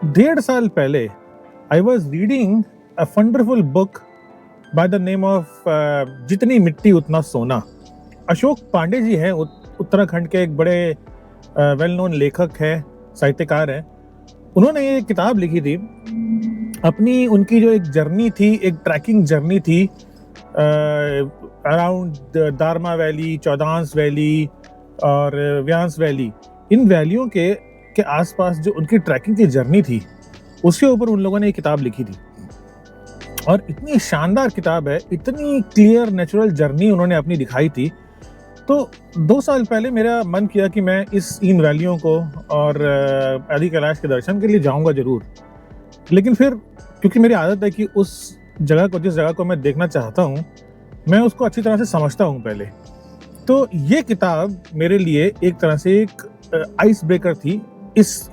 1.5 साल पहले I was reading a wonderful book by the name of जितनी मिट्टी उतना सोना। अशोक पांडे जी हैं, उत्तराखंड के एक बड़े वेल नोन लेखक हैं, साहित्यकार हैं। उन्होंने ये किताब लिखी थी। अपनी उनकी जो एक जर्नी थी, एक ट्रैकिंग जर्नी थी around Darma valley, Chaudans valley और व्यांस वैली, इन वैलियों के आसपास जो उनकी ट्रैकिंग की जर्नी थी, उसके ऊपर उन लोगों ने एक किताब लिखी थी। और इतनी शानदार किताब है, इतनी क्लियर नेचुरल जर्नी उन्होंने अपनी दिखाई थी। तो 2 साल पहले मेरा मन किया कि मैं इन वैलियों को और आदि कैलाश के दर्शन के लिए जाऊंगा जरूर। लेकिन फिर क्योंकि मेरी आदत है कि जिस जगह को मैं देखना चाहता हूँ, मैं उसको अच्छी तरह से समझता हूँ पहले। तो ये किताब मेरे लिए एक तरह से एक आइस ब्रेकर थी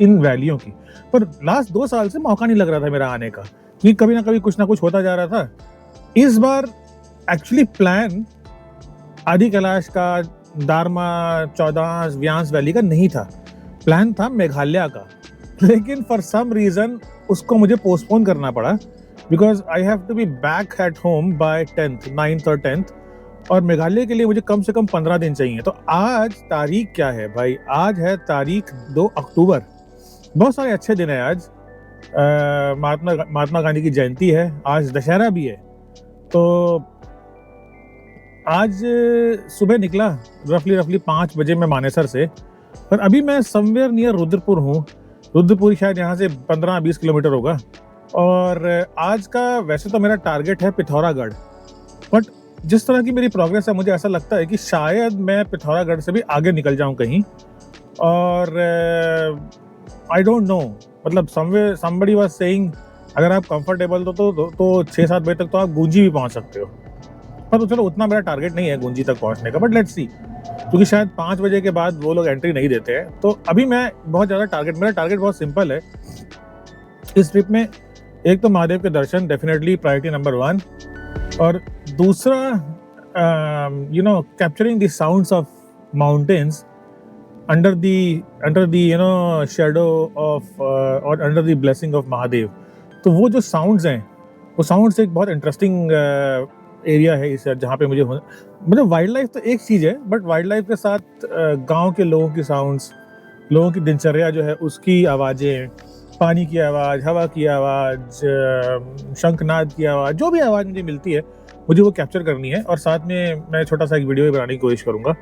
इन वैलियों की। पर लास्ट 2 साल से मौका नहीं लग रहा था मेरा आने का, कि कभी ना कभी कुछ ना कुछ होता जा रहा था। इस बार एक्चुअली प्लान आदि कैलाश का, दारमा, चौदांस, व्यांस वैली का नहीं था। प्लान था मेघालय का, लेकिन फॉर सम रीजन उसको मुझे पोस्टपोन करना पड़ा, because I have to be back at home by 9th और 10th, और मेघालय के लिए मुझे कम से कम 15 दिन चाहिए। तो आज तारीख क्या है भाई? आज है तारीख 2 अक्टूबर। बहुत सारे अच्छे दिन है आज। महात्मा गांधी की जयंती है, आज दशहरा भी है। तो आज सुबह निकला रफली 5 बजे मैं मानेसर से, पर अभी मैं समवेयर नियर रुद्रपुर हूँ। रुद्रपुर शायद यहाँ से 15-20 किलोमीटर होगा। और आज का वैसे तो मेरा टारगेट है पिथौरागढ़, बट जिस तरह की मेरी प्रोग्रेस है, मुझे ऐसा लगता है कि शायद मैं पिथौरागढ़ से भी आगे निकल जाऊं कहीं। और आई डोंट नो, मतलब somebody was saying अगर आप कंफर्टेबल तो 6-7 बजे तक तो आप गुंजी भी पहुंच सकते हो। पर तो चलो, उतना मेरा टारगेट नहीं है गुंजी तक पहुंचने का, बट लेट्स सी, क्योंकि शायद 5 बजे के बाद वो लोग एंट्री नहीं देते हैं। तो अभी मैं बहुत ज़्यादा मेरा टारगेट बहुत सिंपल है इस ट्रिप में। एक तो महादेव के दर्शन, डेफिनेटली प्रायोरिटी नंबर 1, और दूसरा capturing the sounds of mountains under the shadow of और under the blessing of Mahadev. तो वो जो साउंड्स हैं, वो साउंड्स एक बहुत इंटरेस्टिंग एरिया है इस जहाँ पे मतलब वाइल्ड लाइफ तो एक चीज़ है, बट वाइल्ड लाइफ के साथ गांव के लोगों की साउंड्स, लोगों की दिनचर्या जो है उसकी आवाज़ें, पानी की आवाज़, हवा की आवाज़, शंखनाद की आवाज़, जो भी आवाज़ मुझे मिलती है, मुझे वो कैप्चर करनी है। और साथ में मैं छोटा सा एक वीडियो भी बनाने की कोशिश करूँगा।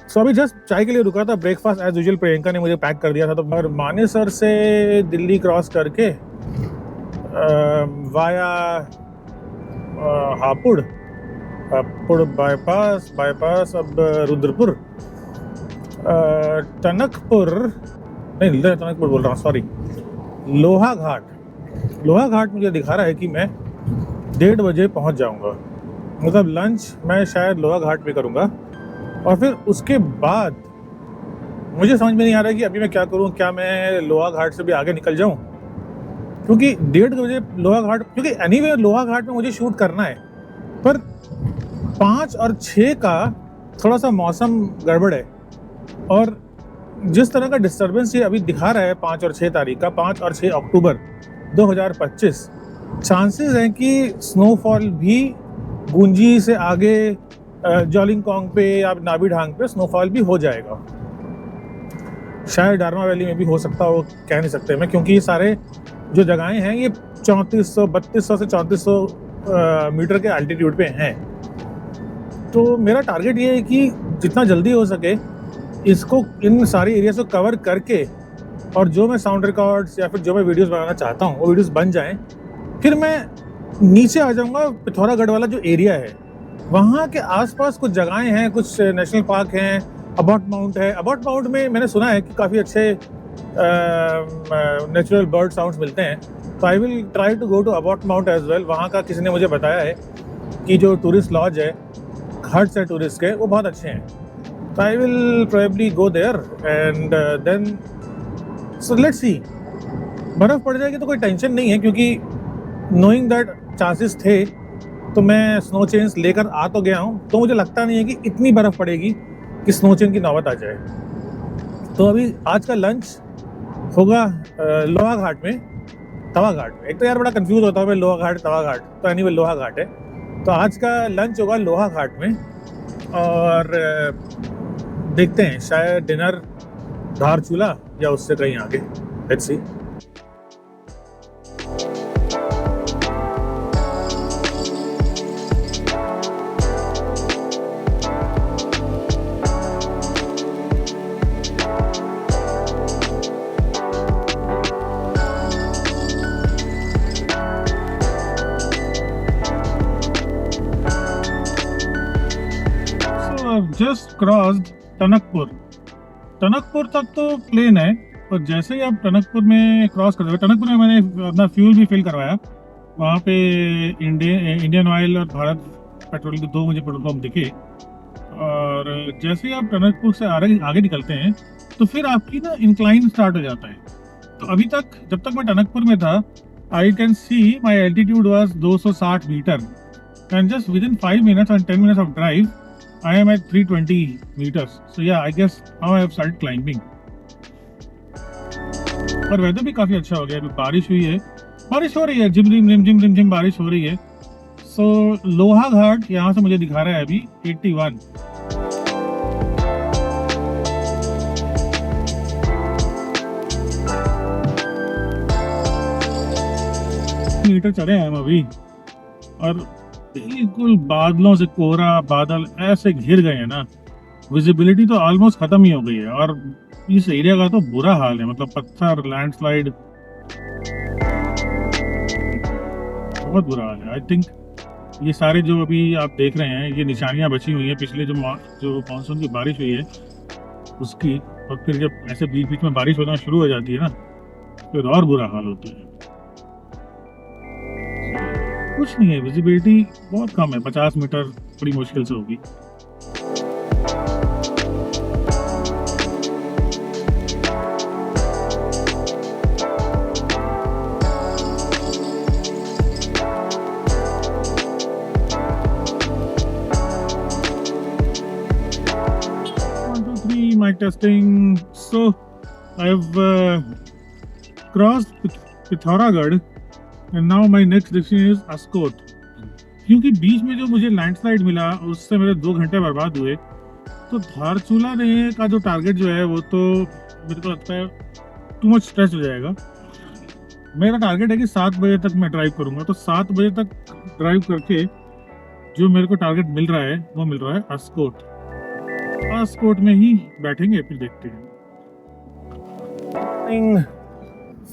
सो अभी जस्ट चाय के लिए रुका था, ब्रेकफास्ट एज यूजुअल प्रियंका ने मुझे पैक कर दिया था। तो और मानेसर से दिल्ली क्रॉस करके वाया हापुड़ बाईपास अब रुद्रपुर, टनकपुर बोल रहा हूँ, सॉरी, लोहा घाट मुझे दिखा रहा है कि मैं 1:30 बजे पहुंच जाऊंगा। मतलब लंच मैं शायद लोहा घाट में करूंगा, और फिर उसके बाद मुझे समझ में नहीं आ रहा है कि अभी मैं क्या करूं। क्या मैं लोहा घाट से भी आगे निकल जाऊं? क्योंकि 1:30 बजे लोहा घाट, क्योंकि एनीवे लोहा घाट में मुझे शूट करना है, पर 5 और 6 का थोड़ा सा मौसम गड़बड़ है। और जिस तरह का डिस्टर्बेंस ये अभी दिखा रहा है 5 और 6 तारीख का, 5 और 6 अक्टूबर 2025, चांसेस हैं कि स्नोफॉल भी गुंजी से आगे जोलिंगकोंग पे या नाबी ढांग पे स्नोफॉल भी हो जाएगा। शायद दारमा वैली में भी हो सकता हो, कह नहीं सकते मैं, क्योंकि ये सारे जो जगहें हैं ये 3200 से 3400 मीटर के एल्टीट्यूड पे हैं। तो मेरा टारगेट ये है कि जितना जल्दी हो सके इसको, इन सारी एरियाज को कवर करके, और जो मैं साउंड रिकॉर्ड्स या फिर जो मैं वीडियोस बनाना चाहता हूँ वो वीडियोस बन जाएं। फिर मैं नीचे आ जाऊँगा। पिथौरागढ़ वाला जो एरिया है, वहाँ के आसपास कुछ जगहें हैं, कुछ नेशनल पार्क हैं, अबॉट माउंट है। अबॉट माउंट में मैंने सुना है कि काफ़ी अच्छे नेचुरल बर्ड साउंड्स मिलते हैं। तो I will try to go to Abbott Mount as well. वहाँ का किसी ने मुझे बताया है कि जो टूरिस्ट लॉज है, हट्स है टूरिस्ट के, वो बहुत अच्छे हैं। So I will probably go there and then so let's see। बर्फ़ पड़ जाएगी तो कोई टेंशन नहीं है, क्योंकि knowing that चांसेस थे तो मैं स्नो चेन्स लेकर आ तो गया हूँ। तो मुझे लगता नहीं है कि इतनी बर्फ़ पड़ेगी कि स्नो चेन की नौबत आ जाए। तो अभी आज का लंच होगा लोहा घाट में, तवा घाट में। एक तो यार बड़ा कंफ्यूज होता हूँ मैं, लोहा घाट तवा घाट, तो एनीवे लोहा घाट है। तो आज का लंच होगा लोहा घाट में, और देखते हैं शायद डिनर धारचूला या उससे कहीं आगे, let's see. Just crossed Tanakpur. Tanakpur तक तो प्लेन है, और जैसे ही आप टनकपुर में क्रॉस कर, टनकपुर में मैंने अपना फ्यूल भी फिल करवाया। वहाँ पे इंडियन ऑयल और भारत पेट्रोल के 2 मुझे पेट्रोल पंप दिखे। और जैसे ही आप टनकपुर से आगे निकलते हैं तो फिर आपकी ना इंक्लाइन स्टार्ट हो जाता है। तो अभी तक जब तक मैं टनकपुर में था, I can see my altitude was 260 metre, and just within 5 minutes and 10 minutes of drive I am at 320 meters. So yeah, I guess now I have started climbing. और वेदर भी काफी अच्छा हो गया। अभी बारिश हुई है, बारिश हो रही है, रिम झिम बारिश हो रही है। सो लोहा घाट यहाँ से मुझे दिखा रहा है अभी 81। मीटर चढ़े हैं हम अभी, और बिल्कुल बादलों से कोहरा, बादल ऐसे घिर गए हैं ना, विजिबिलिटी तो ऑलमोस्ट खत्म ही हो गई है। और इस एरिया का तो बुरा हाल है, मतलब पत्थर, लैंडस्लाइड, बहुत बुरा हाल है। आई थिंक ये सारे जो अभी आप देख रहे हैं, ये निशानियां बची हुई हैं पिछले जो मानसून की बारिश हुई है उसकी। और फिर जब ऐसे बीच बीच में बारिश होना शुरू हो जाती है ना, फिर और बुरा हाल होता है। कुछ नहीं है, विजिबिलिटी बहुत कम है, 50 मीटर बड़ी मुश्किल से होगी। Mic testing. So I've crossed Pithoragarh and now my next destination is Ascot. क्योंकि बीच में जो मुझे लैंडस्लाइड मिला उससे मेरे 2 घंटे बर्बाद हुए, तो धारचूला का जो टारगेट जो है वो तो मेरे को लगता है टू मच स्ट्रेस हो जाएगा। मेरा टारगेट है कि 7 बजे तक मैं ड्राइव करूंगा, तो 7 बजे तक ड्राइव करके जो मेरे को टारगेट मिल रहा है वो मिल रहा है अस्कोट। अस्कोट में ही बैठेंगे, फिर देखते हैं।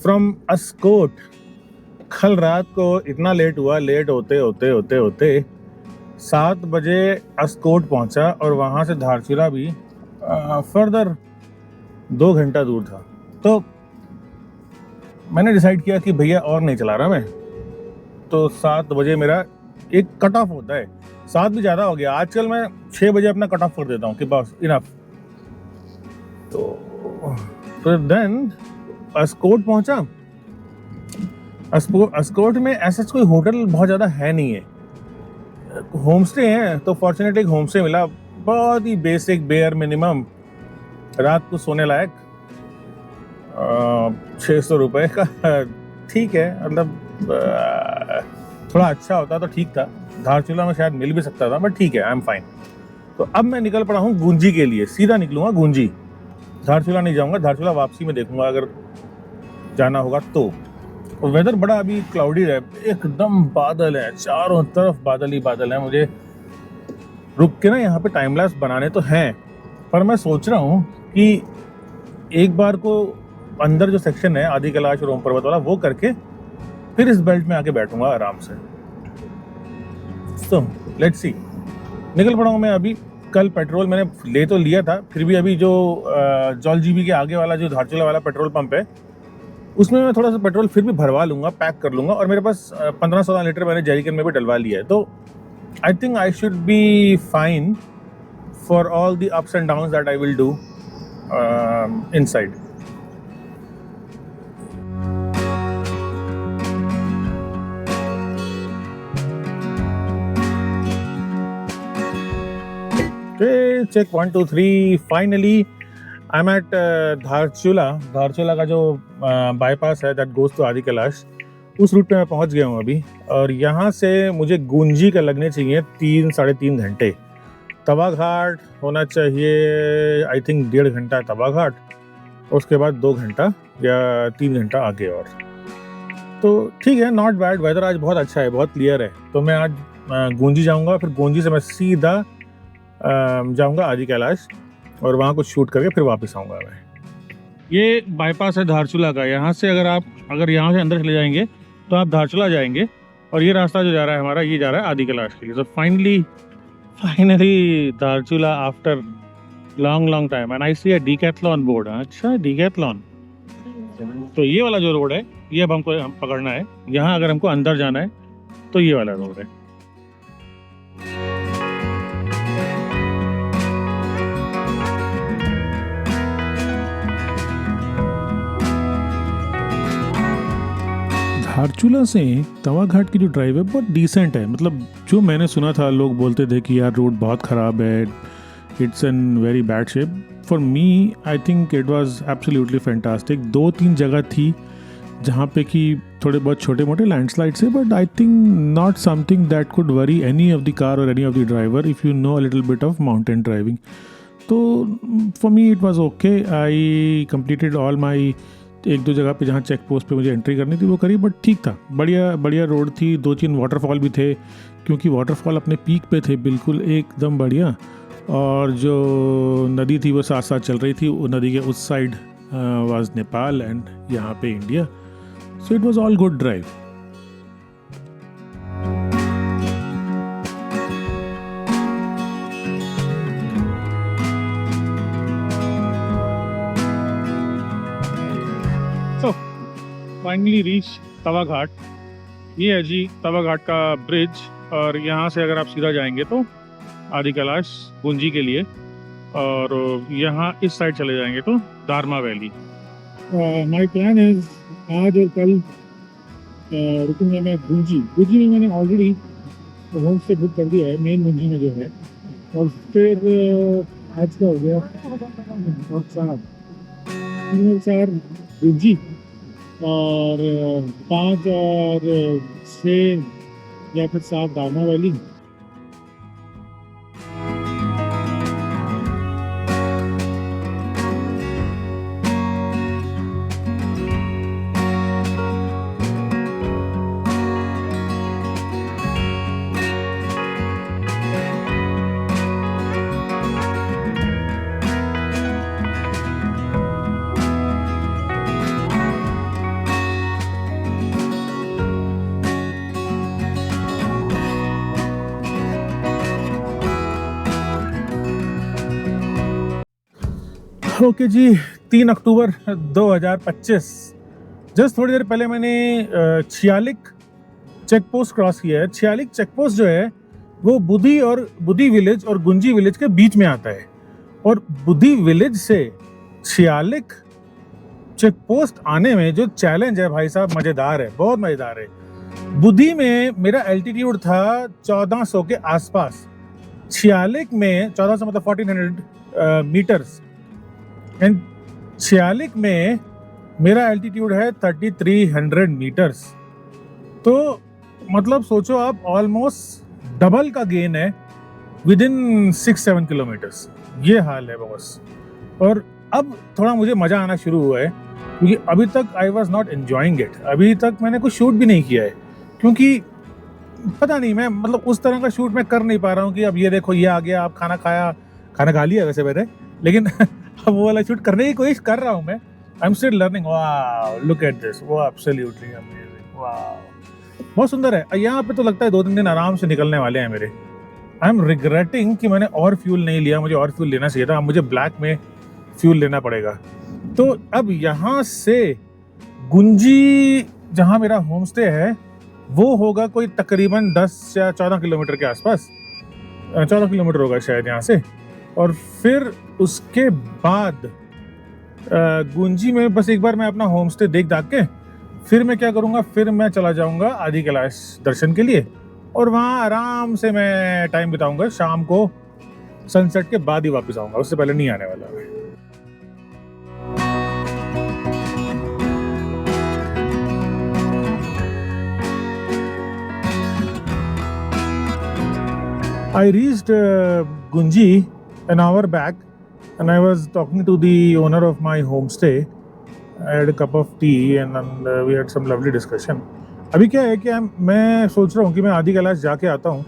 फ्रॉम अस्कोट कल रात को इतना लेट हुआ, लेट होते 7 बजे अस्कोट पहुंचा, और वहां से धारचूला भी फर्दर 2 घंटा दूर था। तो मैंने डिसाइड किया कि भैया और नहीं चला रहा मैं, तो 7 बजे मेरा एक कट ऑफ होता है। 7 भी ज़्यादा हो गया, आजकल मैं 6 बजे अपना कट ऑफ कर देता हूँ कि बस इनफ। तो देन अस्कोट पहुंचा। अस्कोट में ऐसा कोई होटल बहुत ज़्यादा है नहीं है, होम स्टे है। तो फॉर्चुनेटली एक होम स्टे मिला, बहुत ही बेसिक बेयर मिनिमम, रात को सोने लायक, 600 रुपये का। ठीक है, मतलब थोड़ा अच्छा होता तो ठीक था, धारचूला में शायद मिल भी सकता था, बट ठीक है, आई एम फाइन। तो अब मैं निकल पड़ा हूँ गुंजी के लिए, सीधा निकलूंगा गुंजी, धारचूला नहीं जाऊंगा। धारचूला वापसी में देखूंगा अगर जाना होगा तो। और वेदर बड़ा अभी क्लाउडी है, एकदम बादल है, चारों तरफ बादल ही बादल है। मुझे रुक के ना यहाँ पे टाइम लैप्स बनाने तो हैं, पर मैं सोच रहा हूँ कि एक बार को अंदर जो सेक्शन है आदि कैलाश और ओम पर्वत वाला, वो करके फिर इस बेल्ट में आके बैठूंगा आराम से। तो लेट्स सी, निकल पड़ा हूँ मैं अभी। कल पेट्रोल मैंने ले तो लिया था, फिर भी अभी जो जॉल जीबी के आगे वाला जो धारचूला वाला पेट्रोल पंप है, उसमें मैं थोड़ा सा पेट्रोल फिर भी भरवा लूँगा, पैक कर लूँगा। और मेरे पास 15-16 लीटर मैंने जैरिकन में भी डलवा लिया है, तो I think I should be fine for all the ups and downs that I will do inside. Check 1 2 3। Finally I am at Dharchula. Dharchula का जो बाईपास है दैट गोज टू आदि कैलाश, उस रूट पे मैं पहुंच गया हूं अभी। और यहाँ से मुझे गुंजी का लगने चाहिए 3-3.5 घंटे। तवा घाट होना चाहिए आई थिंक 1.5 घंटा तवा घाट, उसके बाद 2 घंटा या 3 घंटा आगे। और तो ठीक है, नॉट बैड। वेदर आज बहुत अच्छा है, बहुत क्लियर है। तो मैं आज गुंजी जाऊंगा, फिर गुंजी से मैं सीधा जाऊंगा आदि कैलाश और वहाँ कुछ शूट करके फिर वापस आऊंगा मैं। ये बाईपास है धारचूला का। यहाँ से अगर यहाँ से अंदर चले जाएंगे तो आप धारचूला जाएंगे, और ये रास्ता जो जा रहा है हमारा, ये जा रहा है आदि कैलाश के लिए। तो finally Dharchula after long time, and I see a Decathlon board. अच्छा, डीकैथलॉन। तो ये वाला जो रोड है, ये अब हमको पकड़ना है। यहाँ अगर हमको अंदर जाना है तो ये वाला रोड है। धारचूला से तवा घाट की जो ड्राइव है बहुत डिसेंट है। मतलब जो मैंने सुना था, लोग बोलते थे कि यार रोड बहुत ख़राब है, it's in very bad shape. For me I think it was absolutely fantastic. 2-3 जगह थी जहाँ पे कि थोड़े बहुत छोटे मोटे लैंडस्लाइड से, but I think not something that could worry any of the car और any of the driver if you know a little bit of mountain driving. तो for me it was okay. I completed all my 1-2 जगह पे जहाँ check post पे मुझे entry करनी थी वो करी, बट ठीक था। बढ़िया रोड थी। 2-3 वाटरफॉल भी थे, क्योंकि वाटरफॉल अपने पीक पे थे, बिल्कुल एकदम बढ़िया। और जो नदी थी वो साथ साथ चल रही थी। वो नदी के उस साइड वाज नेपाल एंड यहाँ पे India. So it was all good drive. So finally reach तवा घाट। ये है जी तवा घाट का ब्रिज, और यहाँ से अगर आप सीधा जाएंगे तो आदि कैलाश गुंजी के लिए, और यहाँ इस साइड चले जाएंगे तो दारमा वैली। माय प्लान है आज और कल रुकूंगा मैं गुंजी में। मैंने ऑलरेडी होम स्टे बुक कर दिया है मेन गुंजी में जो है। और फिर आज का हो गया और 4 गुंजी, और 5 और 6 या फिर 7 दारमा वैली। ओके जी, 3 अक्टूबर 2025। जस्ट थोड़ी देर पहले मैंने छियालिक चेक पोस्ट क्रॉस किया है। छियालिक चेक पोस्ट जो है वो बुद्धि विलेज और गुंजी विलेज के बीच में आता है। और बुद्धि विलेज से छियालिक चेक पोस्ट आने में जो चैलेंज है भाई साहब, मज़ेदार है, बहुत मज़ेदार है। बुद्धि में मेरा एल्टीट्यूड था 1400 के आसपास। छियालिक में 1400 मतलब 1400 मीटर्स, एंड छियालिक में मेरा एल्टीट्यूड है 3300 मीटर्स। तो मतलब सोचो आप, ऑलमोस्ट डबल का गेन है विद इन 6-7 किलोमीटर्स। ये हाल है बॉस। और अब थोड़ा मुझे मज़ा आना शुरू हुआ है, क्योंकि अभी तक आई वॉज नॉट एन्जॉइंग इट। अभी तक मैंने कुछ शूट भी नहीं किया है, क्योंकि पता नहीं, मैं मतलब उस तरह का शूट मैं कर नहीं पा रहा हूँ कि अब ये देखो ये आ गया, आप खाना खा लिया वैसे मैंने, लेकिन अब वो वाला शूट करने की कोशिश कर रहा हूँ मैं। I am still learning. Wow, look at this, वो एब्सोल्युटली अमेजिंग। वाओ, बहुत सुंदर है। यहाँ पे तो लगता है 2-3 दिन आराम से निकलने वाले हैं मेरे। आई एम रिग्रेटिंग कि मैंने और फ्यूल नहीं लिया, मुझे और फ्यूल लेना चाहिए था। अब मुझे ब्लैक में फ्यूल लेना पड़ेगा। तो अब यहाँ से गुंजी जहाँ मेरा होम स्टे है वो होगा कोई तकरीबन 10 या 14 किलोमीटर के आसपास। 14 किलोमीटर होगा शायद यहाँ से। और फिर उसके बाद गुंजी में बस एक बार मैं अपना होम स्टे देख दाख के फिर मैं क्या करूँगा, फिर मैं चला जाऊँगा आदि कैलाश दर्शन के लिए, और वहाँ आराम से मैं टाइम बिताऊँगा। शाम को सनसेट के बाद ही वापस आऊँगा, उससे पहले नहीं आने वाला मैं। I reached Gunji an hour back, and I was talking to the owner of my homestay. I had a cup of tea and we had some lovely discussion. अभी क्या है कि मैं सोच रहा हूँ कि मैं आदि कैलाश जाके आता हूँ.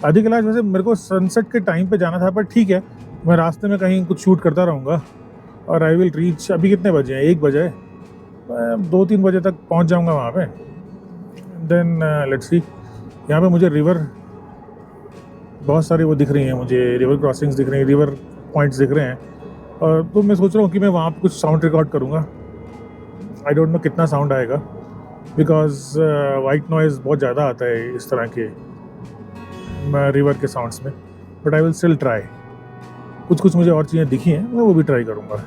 आदि कैलाश वैसे मेरे को सनसेट के टाइम पे जाना था, पर ठीक है, मैं रास्ते में कहीं कुछ शूट करता रहूँगा और आई विल रीच. अभी कितने बजे हैं? 1 बजे. 2-3 बजे तक पहुँच जाऊँगा वहाँ पे. Then let's see. यहाँ पे मुझे रिवर बहुत सारी वो दिख रही हैं, मुझे रिवर क्रॉसिंग्स दिख रही हैं, रिवर पॉइंट्स दिख रहे हैं. और तो मैं सोच रहा हूँ कि मैं वहाँ पे कुछ साउंड रिकॉर्ड करूँगा. आई डोंट नो कितना साउंड आएगा, बिकॉज वाइट नॉइज़ बहुत ज़्यादा आता है इस तरह के रिवर के साउंड्स में. But I will still try. कुछ कुछ मुझे और चीज़ें दिखी हैं, मैं वो भी ट्राई करूँगा.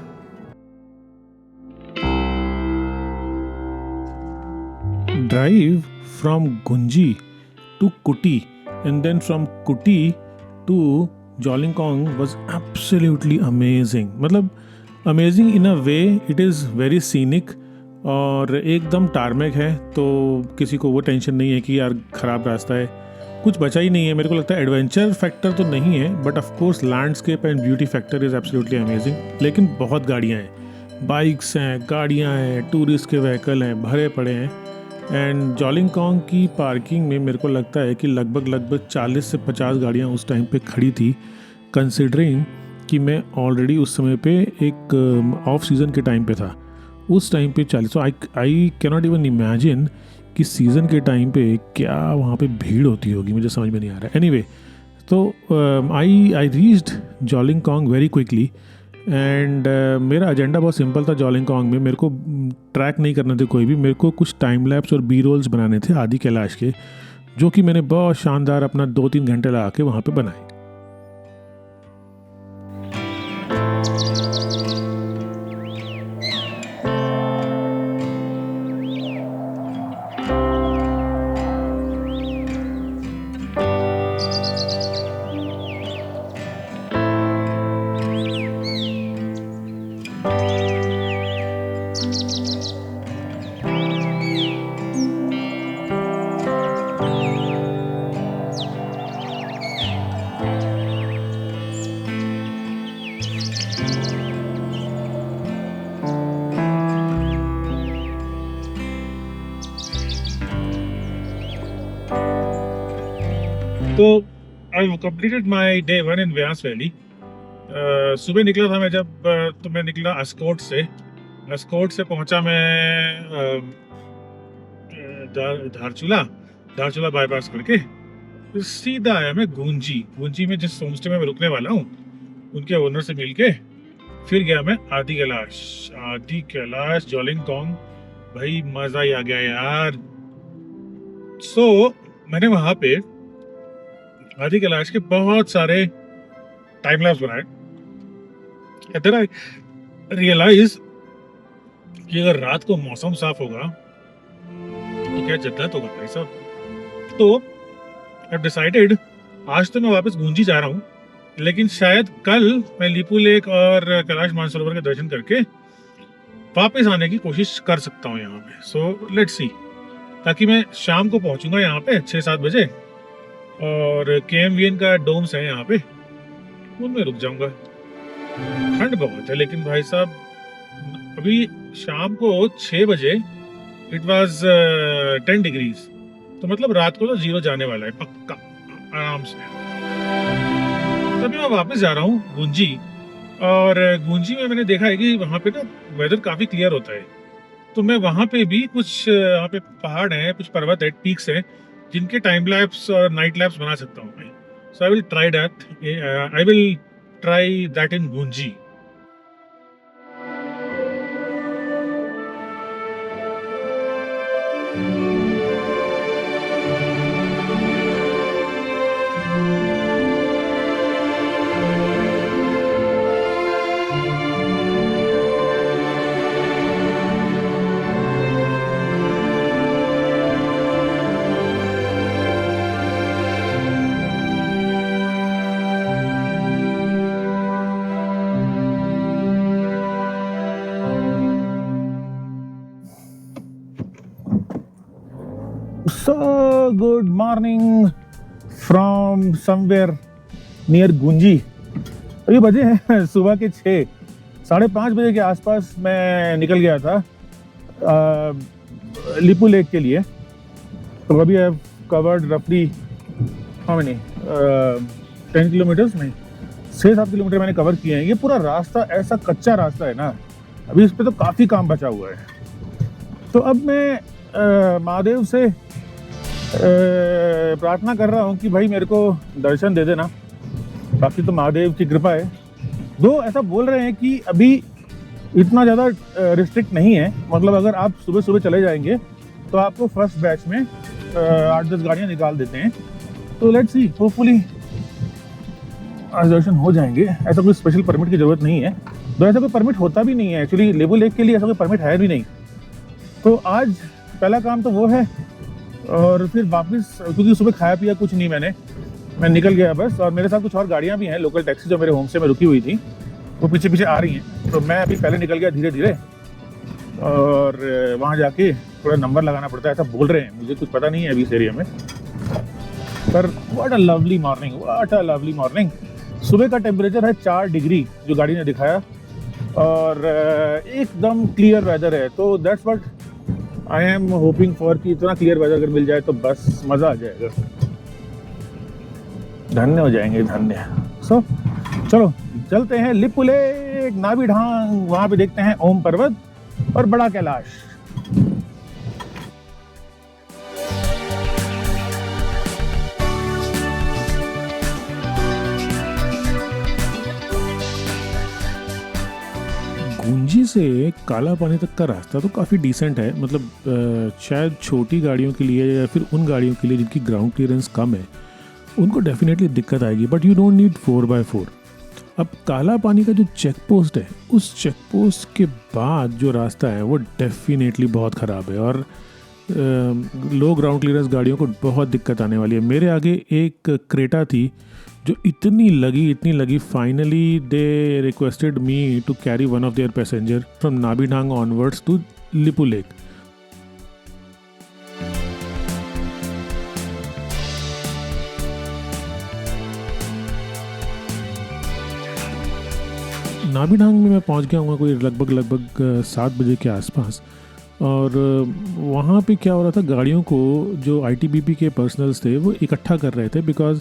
ड्राइव फ्रॉम गुंजी टू कुटी and then from Kutti to Jolingkong was absolutely amazing. मतलब amazing in a way, it is very scenic और एकदम टारमेक है, तो किसी को वो टेंशन नहीं है कि यार ख़राब रास्ता है, कुछ बचा ही नहीं है. मेरे को लगता है एडवेंचर फैक्टर तो नहीं है, but of course landscape and beauty factor is absolutely amazing. लेकिन बहुत गाड़ियाँ हैं, बाइक्स हैं, गाड़ियाँ हैं, टूरिस्ट के व्हीकल हैं, भरे पड़े हैं. एंड जॉलिंगकॉन्ग की पार्किंग में मेरे को लगता है कि लगभग 40 से 50 गाड़ियाँ उस टाइम पे खड़ी थी, कंसिडरिंग कि मैं ऑलरेडी उस समय पे एक ऑफ सीज़न के टाइम पे था. उस टाइम पे 40. So I can not even imagine कि सीज़न के टाइम पे क्या वहाँ पे भीड़ होती होगी, मुझे समझ में नहीं आ रहा है. एनीवे, तो I reached Jollingkong very quickly. And मेरा एजेंडा बहुत सिंपल था. जॉलिंगकॉन्ग में मेरे को ट्रैक नहीं करना थे कोई भी, मेरे को कुछ टाइम लैप्स और बी रोल्स बनाने थे आदि कैलाश के, जो कि मैंने बहुत शानदार अपना 2-3 घंटे लगा के वहाँ पे बनाए. तो I completed my day 1 in Vyas valley. सुबह निकला था मैं जब, तो मैं निकला अस्कोट से. अस्कोट से पहुंचा मैं धारचूला बाईपास करके, फिर सीधा आया मैं गुंजी में जिस होमस्टे में मैं रुकने वाला हूँ उनके ओनर से मिलके फिर गया मैं आदि कैलाश जॉलिंगकॉन्ग. भाई मजा ही आ गया यार. सो मैंने वहां पे आदि कैलाश के बहुत सारे टाइम लैप्स बनाए. देन आई रियलाइज कि अगर रात को मौसम साफ होगा तो क्या जन्नत होगा भाई साहब. तो आई डिसाइडेड आज तो मैं वापस गुंजी जा रहा हूँ, लेकिन शायद कल मैं लिपू लेक और कैलाश मानसरोवर के दर्शन करके वापस आने की कोशिश कर सकता हूँ यहाँ पे. सो लेट्स सी, ताकि मैं शाम को पहुँचूंगा यहाँ पे 6-7 बजे, और KMVN का डोम्स है यहाँ पे, उनमें रुक जाऊंगा. ठंड बहुत है लेकिन भाई साहब, अभी शाम को 6 बजे इट वाज 10 डिग्रीज, तो मतलब रात को तो 0 जाने वाला है पक्का आराम से. तभी मैं वापस जा रहा हूँ गुंजी, और गुंजी में मैंने देखा है कि वहाँ पे ना वेदर काफी क्लियर होता है. तो मैं वहाँ पे भी कुछ यहाँ पे पहाड़ हैं, कुछ पर्वत है, पीक्स हैं, जिनके टाइम लैप्स और नाइट लैप्स बना सकता हूँ मैं. So I will try that in Gunji. So good morning from somewhere near Gunji. अभी बजे हैं सुबह के 6, 5:30 बजे के आसपास मैं निकल गया था लिपू लेक के लिए। तो अभी आई हैव कवर्ड रफली हाउ मेनी 10 किलोमीटर्स में 6-7 किलोमीटर मैंने कवर किए हैं। ये पूरा रास्ता ऐसा कच्चा रास्ता है ना, अभी इस पे तो काफ़ी काम बचा हुआ है। तो अब मैं महादेव से प्रार्थना कर रहा हूँ कि भाई मेरे को दर्शन दे देना, बाकी तो महादेव की कृपा है। दो ऐसा बोल रहे हैं कि अभी इतना ज़्यादा रिस्ट्रिक्ट नहीं है, मतलब अगर आप सुबह सुबह चले जाएंगे तो आपको फर्स्ट बैच में 8-10 गाड़ियाँ निकाल देते हैं। तो लेट्स सी, होपफुली आज दर्शन हो जाएंगे। ऐसा कोई स्पेशल परमिट की ज़रूरत नहीं है, तो ऐसा कोई परमिट होता भी नहीं है एक्चुअली, लेबू लेक के लिए ऐसा कोई परमिट है भी नहीं। तो आज पहला काम तो वो है, और फिर वापस, क्योंकि सुबह खाया पिया कुछ नहीं मैं निकल गया बस। और मेरे साथ कुछ और गाड़ियाँ भी हैं, लोकल टैक्सी जो मेरे होम से में रुकी हुई थी, वो पीछे पीछे आ रही हैं। तो मैं अभी पहले निकल गया धीरे धीरे, और वहाँ जाके थोड़ा नंबर लगाना पड़ता है, ऐसा बोल रहे हैं, मुझे कुछ पता नहीं है अभी इस एरिया में। पर what a lovely morning, what a lovely morning. सुबह का टेम्परेचर है 4 डिग्री जो गाड़ी ने दिखाया, और एकदम क्लियर वेदर है। तो that's what I am hoping for, कि इतना क्लियर वेदर अगर मिल जाए तो बस मज़ा आ जाएगा, धन्य हो जाएंगे, धन्य। सो चलो चलते हैं लिपू लेक, नाभी ढांग, वहाँ पे देखते हैं ओम पर्वत और बड़ा कैलाश। गुंजी से काला पानी तक का रास्ता तो काफ़ी डिसेंट है, मतलब शायद छोटी गाड़ियों के लिए या फिर उन गाड़ियों के लिए जिनकी ग्राउंड क्लियरेंस कम है, उनको डेफिनेटली दिक्कत आएगी, but you don't need 4x4। अब काला पानी का जो चेक पोस्ट है, उस चेक पोस्ट के बाद जो रास्ता है वो डेफिनेटली बहुत ख़राब है, और लो ग्राउंड क्लियरेंस गाड़ियों को बहुत दिक्कत आने वाली है। मेरे आगे एक क्रेटा थी जो इतनी लगी, finally they requested me to carry one of their passenger from Nabhidhang onwards to Lipulekh. Nabhidhang में मैं पहुंच गया हूँ कोई लगभग 7 बजे के आसपास, और वहाँ पे क्या हो रहा था, गाड़ियों को जो आईटीबीपी के पर्सनल्स थे वो इकट्ठा कर रहे थे, because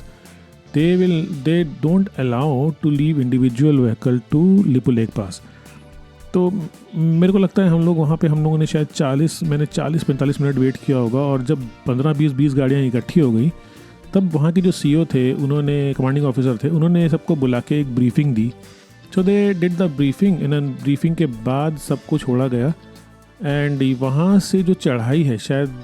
they don't allow to leave individual vehicle to Lipulekh pass. तो मेरे को लगता है हम लोगों ने शायद 40-45 मिनट वेट किया होगा, और जब 15-20 गाड़ियाँ इकट्ठी हो गई, तब वहाँ के जो सीईओ थे, उन्होंने, कमांडिंग ऑफिसर थे, उन्होंने सबको बुला के एक briefing the. So they did the briefing, in briefing के बाद सबको छोड़ा गया। एंड वहाँ से जो चढ़ाई है, शायद